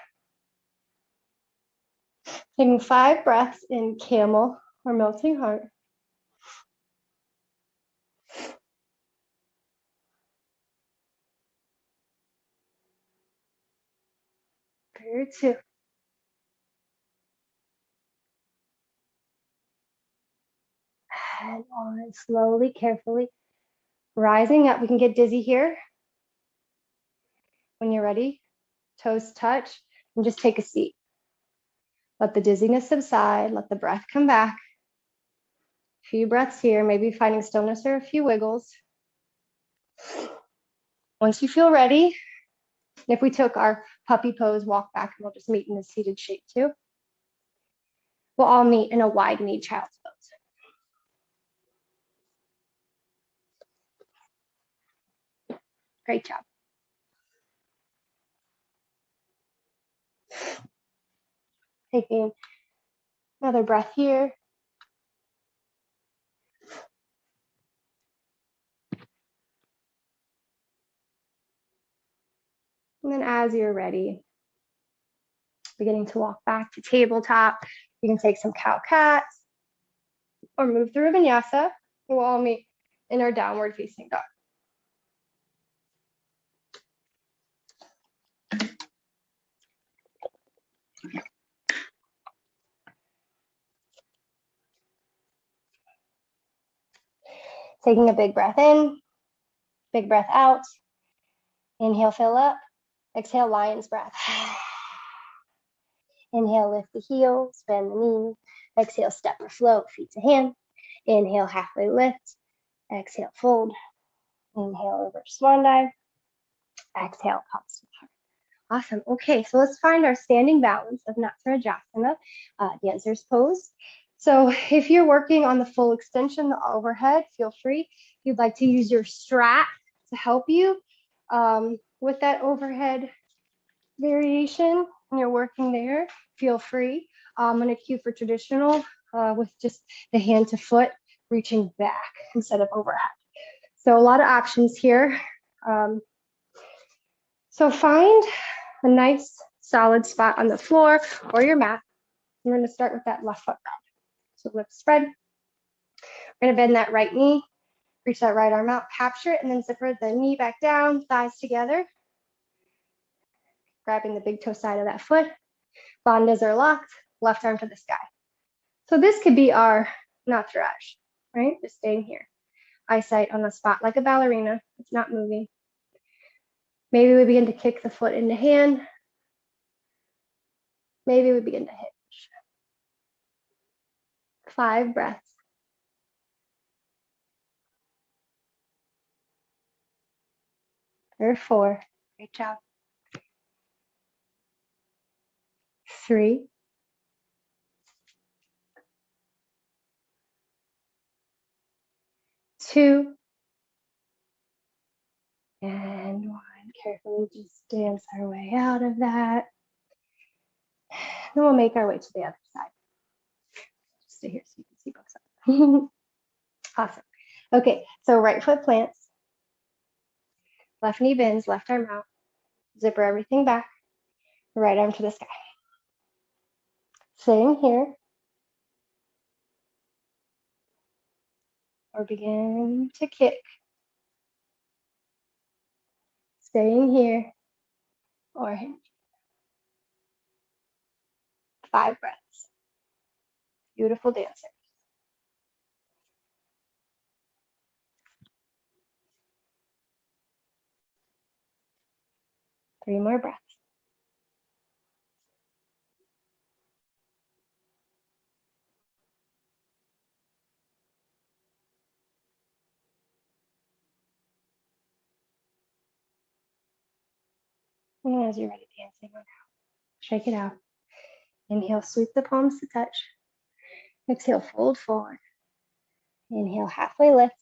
S1: Taking 5 breaths in camel or melting heart. For 2. And on, slowly, carefully, rising up. We can get dizzy here. When you're ready, toes touch, and just take a seat. Let the dizziness subside, let the breath come back. A few breaths here, maybe finding stillness or a few wiggles. Once you feel ready, if we took our puppy pose, walk back, and we'll just meet in a seated shape too. We'll all meet in a wide knee child's pose. Great job. Taking another breath here. And then as you're ready, beginning to walk back to tabletop. You can take some cow cats or move through a vinyasa. We'll all meet in our downward facing dog. Taking a big breath in, big breath out. Inhale, fill up. Exhale, lion's breath. Inhale, lift the heels, bend the knees. Exhale, step or float, feet to hand. Inhale, halfway lift. Exhale, fold. Inhale, reverse swan dive. Exhale, pulse to heart. Awesome. Okay, so let's find our standing balance of Natsarajasana, dancer's pose. So if you're working on the full extension, the overhead, feel free. If you'd like to use your strap to help you with that overhead variation, and you're working there, feel free. I'm going to cue for traditional with just the hand to foot reaching back instead of overhead. So a lot of options here. So find a nice solid spot on the floor or your mat. I'm going to start with that left foot round. So lift spread. We're going to bend that right knee, reach that right arm out, capture it, and then zipper the knee back down, thighs together. Grabbing the big toe side of that foot. Bandhas are locked, left arm to the sky. So this could be our nataraj, right? Just staying here. Eyesight on the spot like a ballerina. It's not moving. Maybe we begin to kick the foot into hand. Maybe we begin to hitch. 5 breaths. Or 4. Great job. 3. 2. And 1. Carefully just dance our way out of that. Then we'll make our way to the other side. Just stay here so you can see both sides. Awesome. Okay, so right foot plants. Left knee bends, left arm out. Zipper everything back. Right arm to the sky. Staying here. Or begin to kick. Staying here. Or hinge. 5 breaths. Beautiful dancer. 3 more breaths. And as you're ready, dancing on out. Shake it out. Inhale, sweep the palms to touch. Exhale, fold forward. Inhale, halfway lift.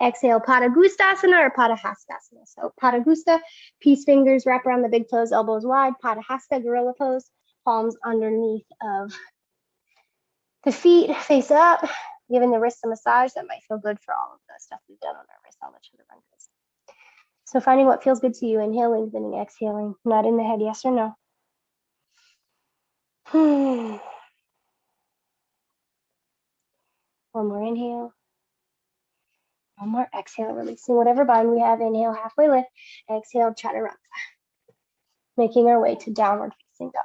S1: Exhale, Padagustasana or Padahastasana. So Padagusta, peace fingers wrap around the big toes, elbows wide. Padahasta, gorilla pose, palms underneath of the feet, face up, giving the wrists a massage. That might feel good for all of the stuff we've done on our wrists. I'll let you run this. So finding what feels good to you, inhaling, lengthening, exhaling, not in the head, yes or no. One more inhale. One more exhale, releasing whatever bind we have. Inhale, halfway lift. Exhale, chaturanga. Making our way to downward facing dog.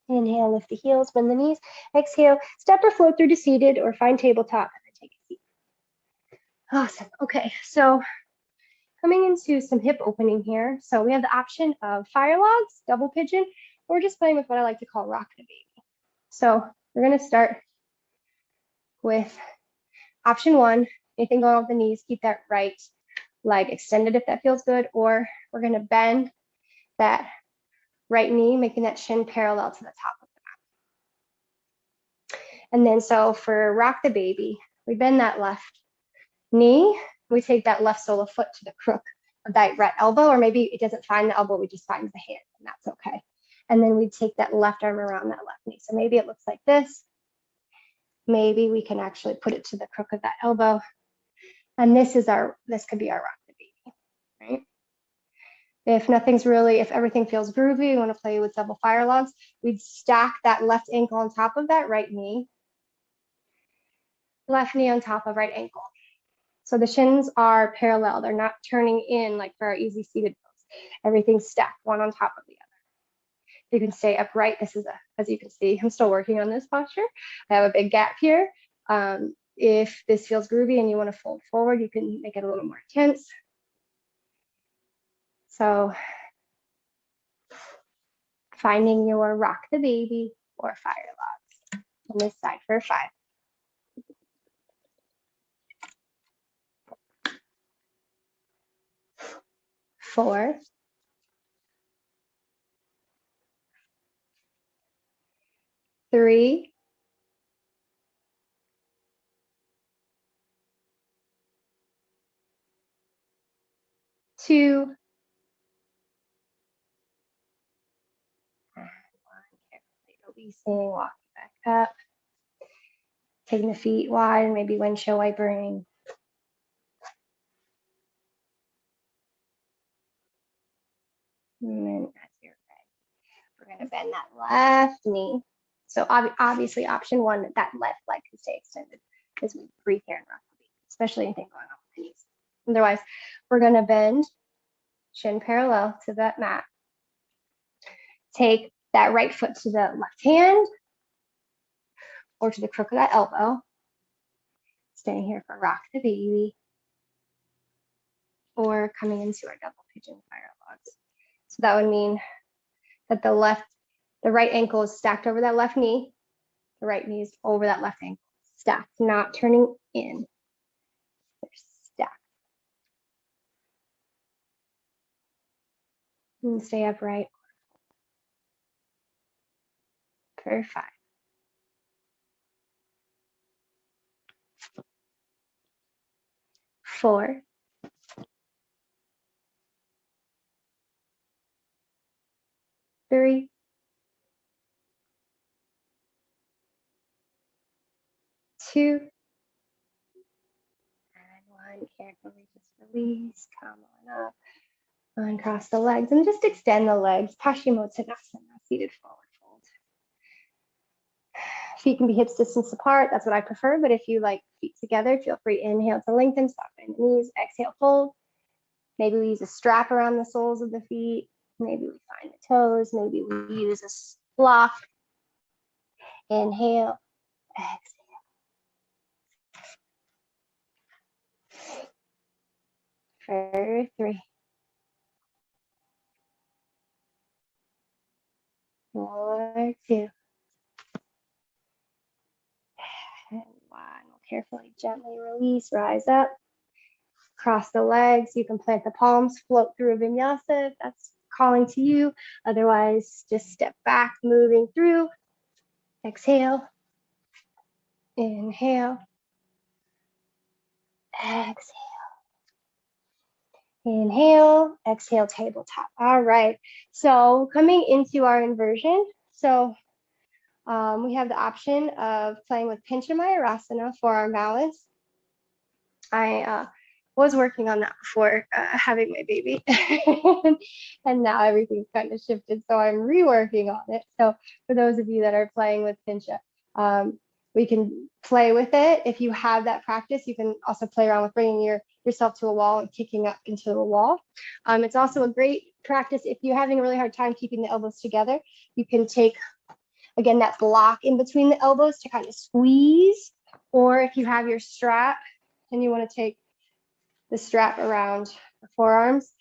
S1: Inhale, lift the heels, bend the knees. Exhale, step or float through to seated or find tabletop and then take a seat. Awesome. Okay, so coming into some hip opening here. So we have the option of fire logs, double pigeon, or just playing with what I like to call rock the baby. So we're going to start with option 1. Anything going on with the knees, keep that right leg extended if that feels good, or we're going to bend that right knee, making that shin parallel to the top of the mat. And then so for rock the baby, we bend that left knee, we take that left sole of foot to the crook of that right elbow, or maybe it doesn't find the elbow, we just find the hand, and that's okay. And then we take that left arm around that left knee. So maybe it looks like this. Maybe we can actually put it to the crook of that elbow. And this could be our rock the baby, right? If everything feels groovy, we want to play with double fire logs, we'd stack that left ankle on top of that right knee, left knee on top of right ankle. So the shins are parallel. They're not turning in like for our easy seated pose. Everything's stacked one on top of the other. You can stay upright. This is as you can see, I'm still working on this posture. I have a big gap here. If this feels groovy and you want to fold forward, you can make it a little more intense. So finding your rock the baby or fire logs on this side for 5. 4. 3. 2. releasing, walking back up, taking the feet wide, maybe windshield wipering. And then as you're ready, we're going to bend that left knee. So obviously option one, that left leg can stay extended as we breathe here and rock the feet, especially anything going on with the knees. Otherwise, we're going to bend shin parallel to that mat. Take that right foot to the left hand or to the crook of that elbow. Staying here for rock the baby or coming into our double pigeon fire logs. So that would mean that the right ankle is stacked over that left knee. The right knee is over that left ankle. Stacked, not turning in. They're stacked. And stay upright for 5. 4. 3. 2. And 1. Carefully just release. Come on up. Uncross the legs and just extend the legs. Paschimottanasana, seated forward fold. Feet can be hips distance apart. That's what I prefer. But if you like feet together, feel free. Inhale to lengthen, soften the knees. Exhale, fold. Maybe we use a strap around the soles of the feet. Maybe we find the toes. Maybe we use a block. Inhale, exhale. For 3. 4, 2. And 1. We'll carefully, gently release, rise up. Cross the legs. You can plant the palms, float through a vinyasa if that's calling to you. Otherwise, just step back, moving through. Exhale. Inhale. Exhale. Inhale. Exhale, tabletop. All right. So coming into our inversion. So we have the option of playing with Pincha Mayurasana for our balance. I was working on that before having my baby and now everything's kind of shifted, so I'm reworking on it. So for those of you that are playing with Pincha, we can play with it. If you have that practice, you can also play around with bringing yourself to a wall and kicking up into the wall. It's also a great practice if you're having a really hard time keeping the elbows together. You can take, again, that block in between the elbows to kind of squeeze, or if you have your strap and you want to take the strap around the forearms.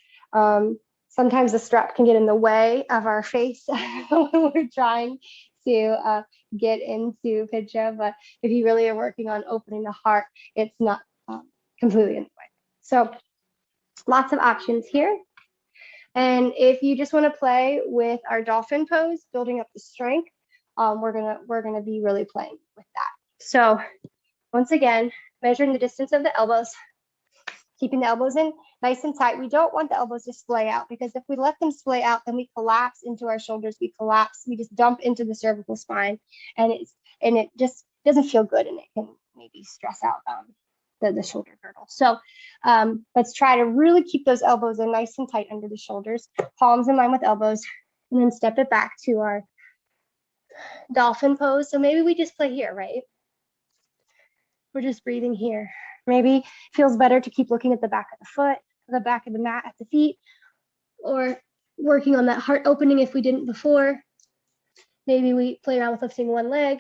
S1: Sometimes the strap can get in the way of our face when we're trying to get into Pincha, but if you really are working on opening the heart, it's not completely in the way. So lots of options here. And if you just want to play with our Dolphin Pose, building up the strength, we're gonna be really playing with that. So once again, measuring the distance of the elbows, keeping the elbows in nice and tight. We don't want the elbows to splay out, because if we let them splay out, then we collapse into our shoulders. We just dump into the cervical spine, and it just doesn't feel good, and it can maybe stress out the shoulder girdle. So let's try to really keep those elbows in nice and tight under the shoulders, palms in line with elbows, and then step it back to our Dolphin Pose. So maybe we just play here, right? We're just breathing here. Maybe it feels better to keep looking at the back of the foot, the back of the mat at the feet, or working on that heart opening if we didn't before. Maybe we play around with lifting one leg.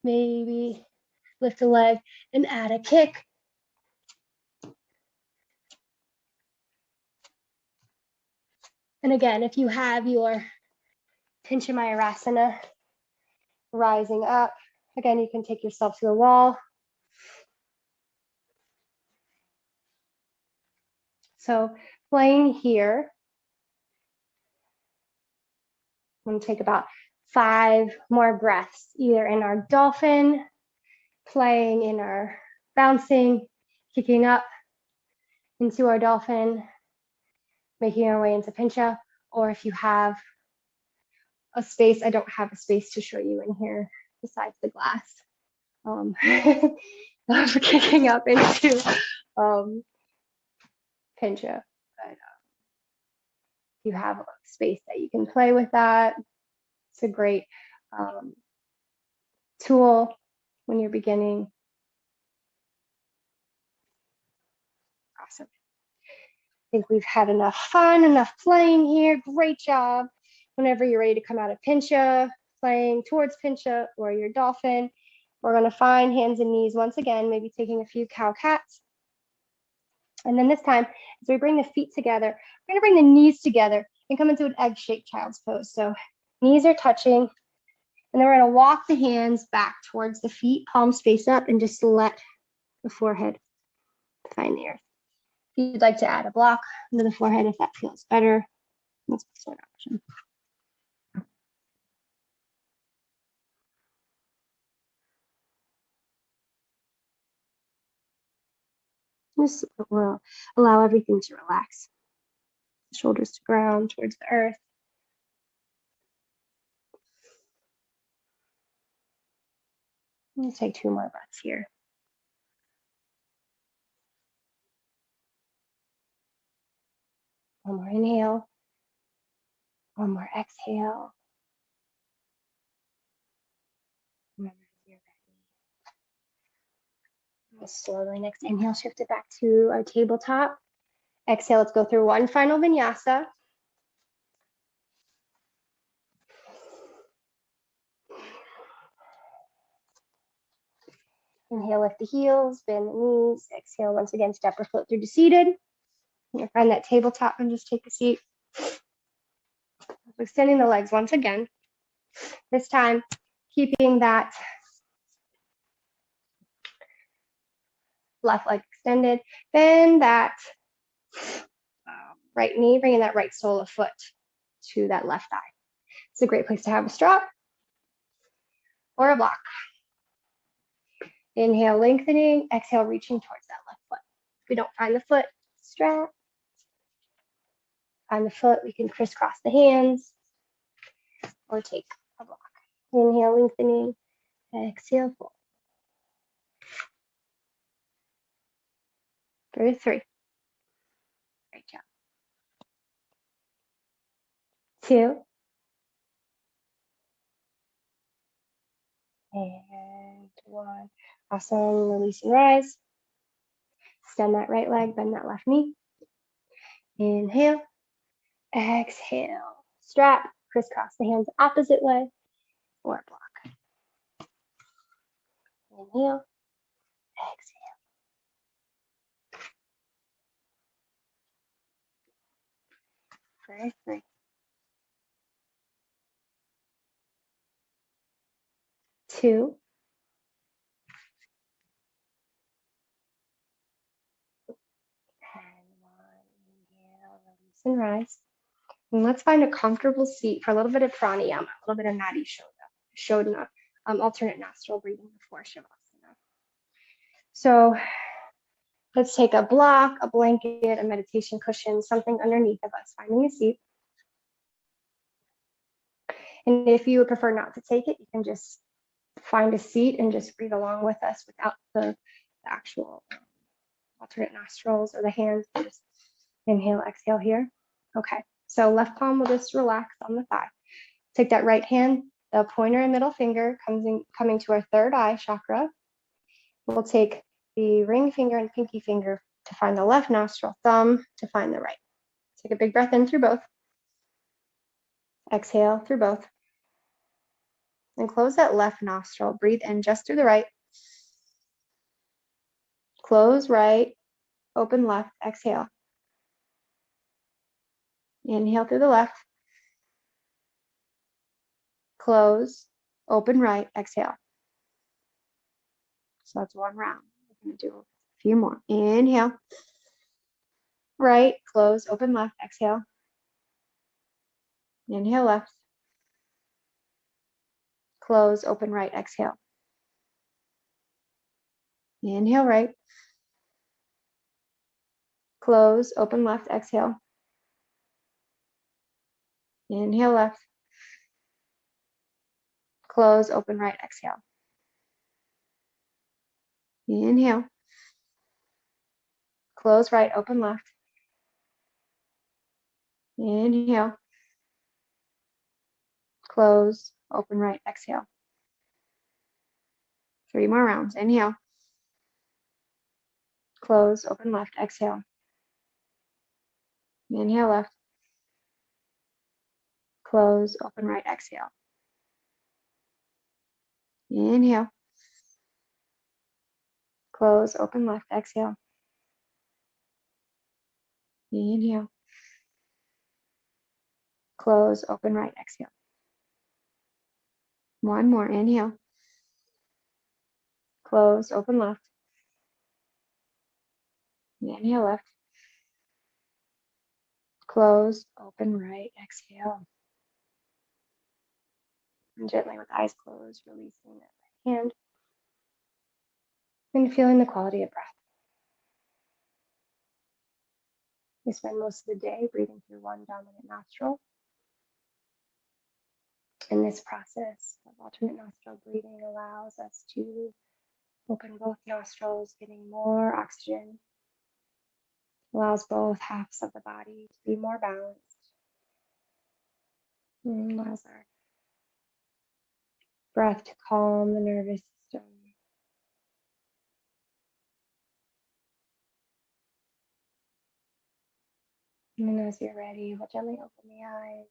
S1: Maybe lift a leg and add a kick. And again, if you have your Pincha Mayurasana rising up, again, you can take yourself to the wall. So playing here, I'm going to take about 5 more breaths, either in our dolphin, playing in our bouncing, kicking up into our dolphin, making our way into Pincha, or if you have a space. I don't have a space to show you in here besides the glass. I'm kicking up into Pincha. But you have a space that you can play with that. It's a great tool when you're beginning. Awesome. I think we've had enough fun, enough playing here. Great job. Whenever you're ready to come out of Pincha, playing towards Pincha or your dolphin, we're going to find hands and knees once again, maybe taking a few cow cats. And then this time, as we bring the feet together, we're going to bring the knees together and come into an egg-shaped child's pose. So knees are touching, and then we're going to walk the hands back towards the feet, palms face up, and just let the forehead find the earth. If you'd like to add a block under the forehead, if that feels better, that's also an option. Just will allow everything to relax. Shoulders to ground, towards the earth. Let's take 2 more breaths here. One more inhale. One more exhale. Slowly, next inhale, shift it back to our tabletop. Exhale, let's go through one final vinyasa. Inhale, lift the heels, bend the knees. Exhale, once again, step or float through to seated. You'll find that tabletop and just take a seat. Extending the legs once again. This time, keeping that left leg extended. Bend that right knee, bringing that right sole of foot to that left thigh. It's a great place to have a strap or a block. Inhale, lengthening. Exhale, reaching towards that left foot. If we don't find the foot, strap. Find the foot, we can crisscross the hands or take a block. Inhale, lengthening. Exhale, fold. For 3. Great job. 2. And 1. Awesome. Release and rise. Extend that right leg, bend that left knee. Inhale. Exhale. Strap. Crisscross the hands opposite way or block. Inhale. Exhale. For 3. 2. And 1. Inhale, release and rise. And let's find a comfortable seat for a little bit of pranayama, a little bit of nadi shodhana, alternate nostril breathing before shavasana. So let's take a block, a blanket, a meditation cushion, something underneath of us, finding a seat. And if you would prefer not to take it, you can just find a seat and just breathe along with us without the actual alternate nostrils or the hands. Just inhale, exhale here. Okay, so left palm will just relax on the thigh. Take that right hand, the pointer and middle finger coming to our third eye chakra. We'll take the ring finger and pinky finger to find the left nostril, thumb to find the right. Take a big breath in through both. Exhale through both. And close that left nostril. Breathe in just through the right. Close right, open left, exhale. Inhale through the left. Close, open right, exhale. So that's one round. We're going to do a few more. Inhale. Right, close, open left, exhale. Inhale left. Close, open right, exhale. Inhale right. Close, open left, exhale. Inhale left. Close, open right, exhale. Inhale. Close right, open left. Inhale. Close, open right, exhale. 3 more rounds. Inhale. Close, open left, exhale. Inhale left. Close, open right, exhale. Inhale. Close, open left, exhale. Inhale. Close, open right, exhale. One more. Inhale. Close, open left. Inhale left. Close, open right, exhale. And gently with eyes closed, releasing that right hand. And feeling the quality of breath. We spend most of the day breathing through one dominant nostril. And this process of alternate nostril breathing allows us to open both nostrils, getting more oxygen, allows both halves of the body to be more balanced, and allows our breath to calm the nervous system. And then as you're ready, we'll gently open the eyes,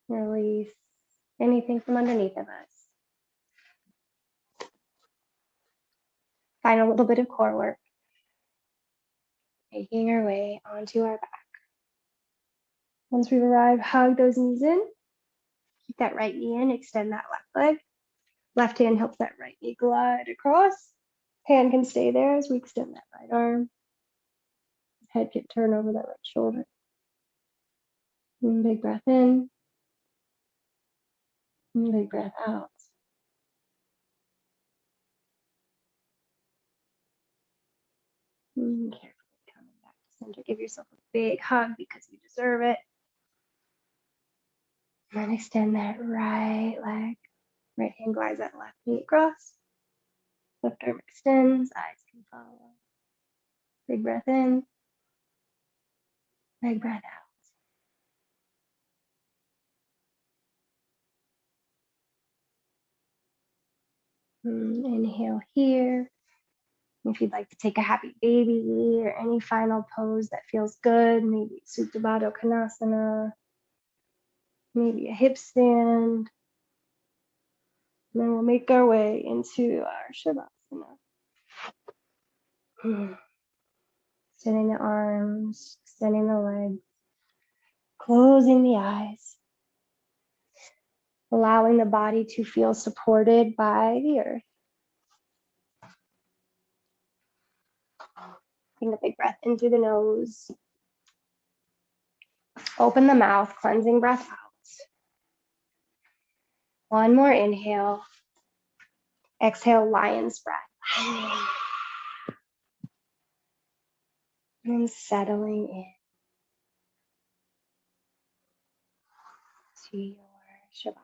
S1: release anything from underneath of us. Find a little bit of core work, making our way onto our back. Once we've arrived, hug those knees in. Keep that right knee in, extend that left leg. Left hand helps that right knee glide across. Hand can stay there as we extend that right arm. Head can turn over that right shoulder. And big breath in. And big breath out. And carefully coming back to center. Give yourself a big hug because you deserve it. And then extend that right leg. Right hand glides that left knee across. Left arm extends. Eyes can follow. Big breath in. Big breath out. And inhale here. If you'd like to take a happy baby or any final pose that feels good, maybe Supta Baddha Konasana, maybe a hip stand. And then we'll make our way into our Shavasana. Extending the arms, extending the legs, closing the eyes, allowing the body to feel supported by the earth. Taking a big breath in through the nose. Open the mouth, cleansing breath out. One more inhale. Exhale, lion's breath. And settling in to your Shavasana.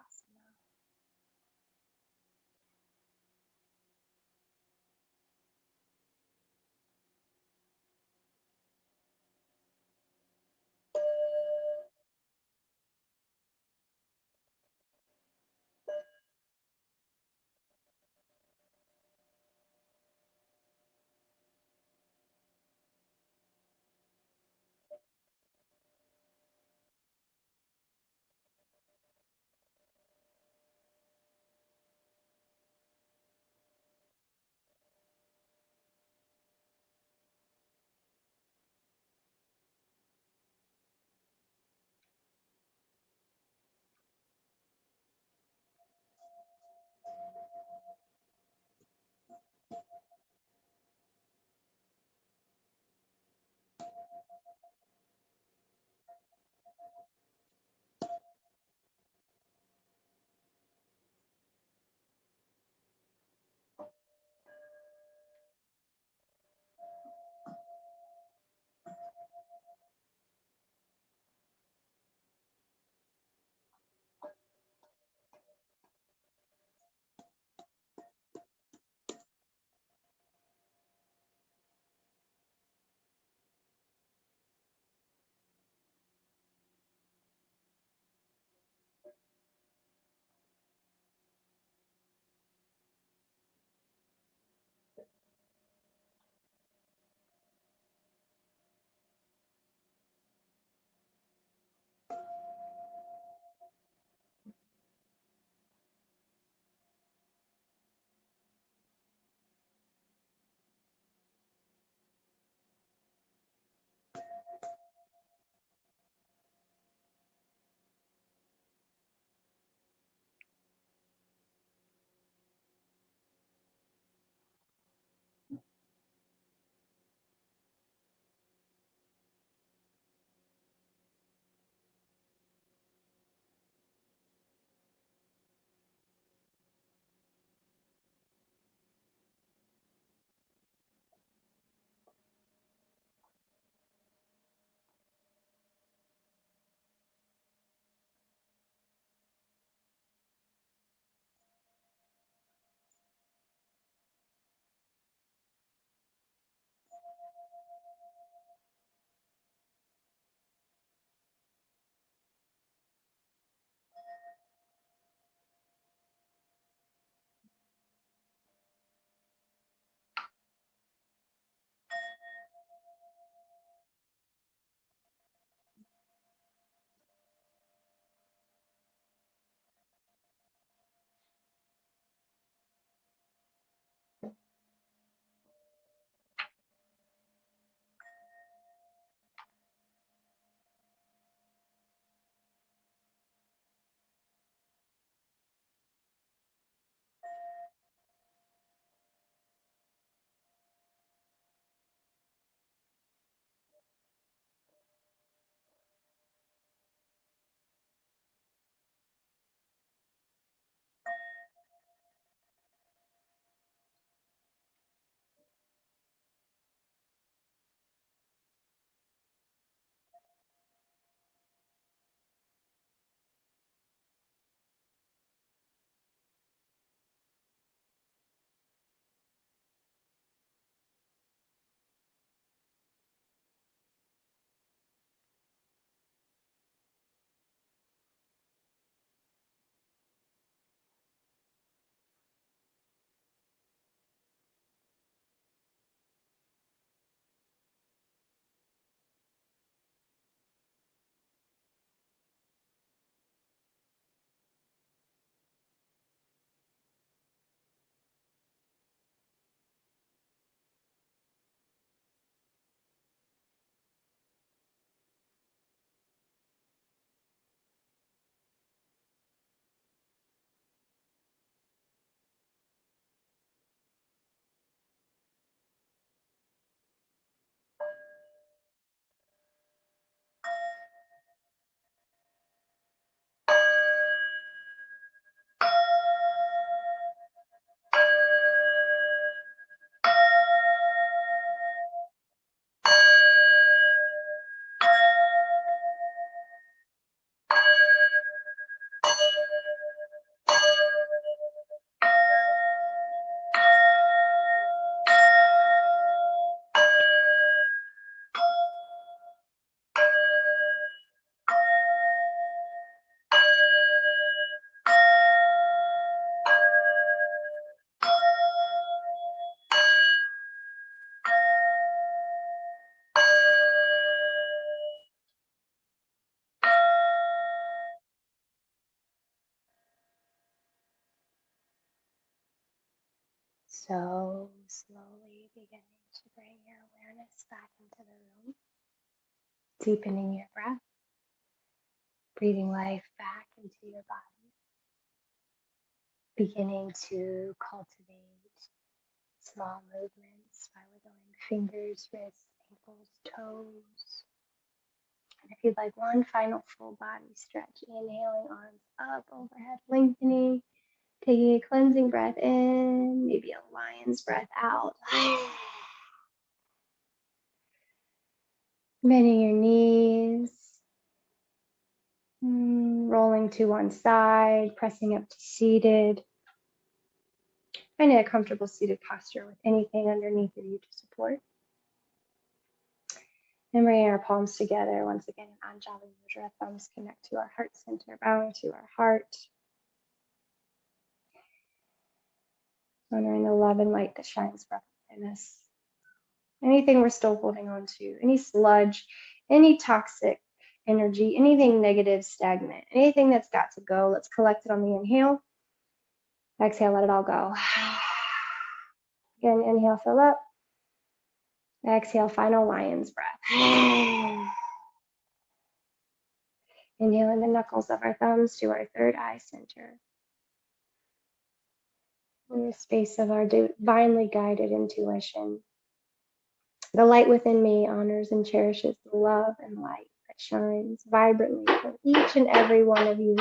S1: Beginning to bring your awareness back into the room, deepening your breath, breathing life back into your body, beginning to cultivate small movements by wiggling fingers, wrists, ankles, toes. And if you'd like one final full body stretch, inhaling arms up, overhead, lengthening, taking a cleansing breath in, maybe a lion's breath out. Bending your knees, rolling to one side, pressing up to seated. Finding a comfortable seated posture with anything underneath of you to support. And bringing our palms together once again in Anjali Mudra. Thumbs connect to our heart center, bowing to our heart. Honoring the love and light that shines from within us. Anything we're still holding on to, any sludge, any toxic energy, anything negative, stagnant, anything that's got to go, let's collect it on the inhale. Exhale, let it all go. Again, inhale, fill up. Exhale, final lion's breath. Inhaling the knuckles of our thumbs to our third eye center. In the space of our divinely guided intuition. The light within me honors and cherishes the love and light that shines vibrantly from each and every one of you.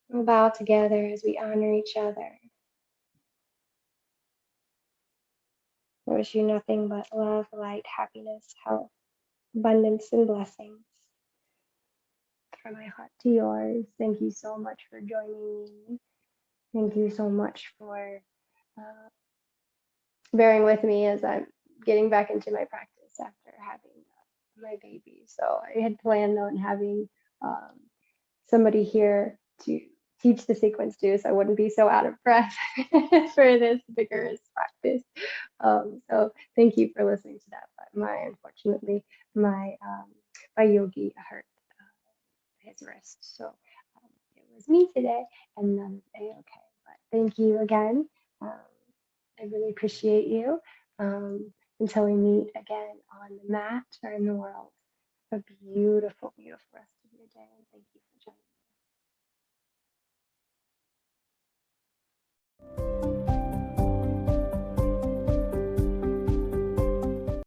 S1: We'll bow together as we honor each other. I wish you nothing but love, light, happiness, health, abundance, and blessings. From my heart to yours, thank you so much for joining me. Thank you so much for bearing with me as I'm getting back into my practice after having my baby. So I had planned on having somebody here to teach the sequence to, so I wouldn't be so out of breath for this vigorous practice. So thank you for listening to that. But unfortunately, my yogi hurt his wrist, so it was me today, and none of it okay. But thank you again. I really appreciate you. Until we meet again on the mat or in the world, have a beautiful, beautiful rest of your day. And thank you.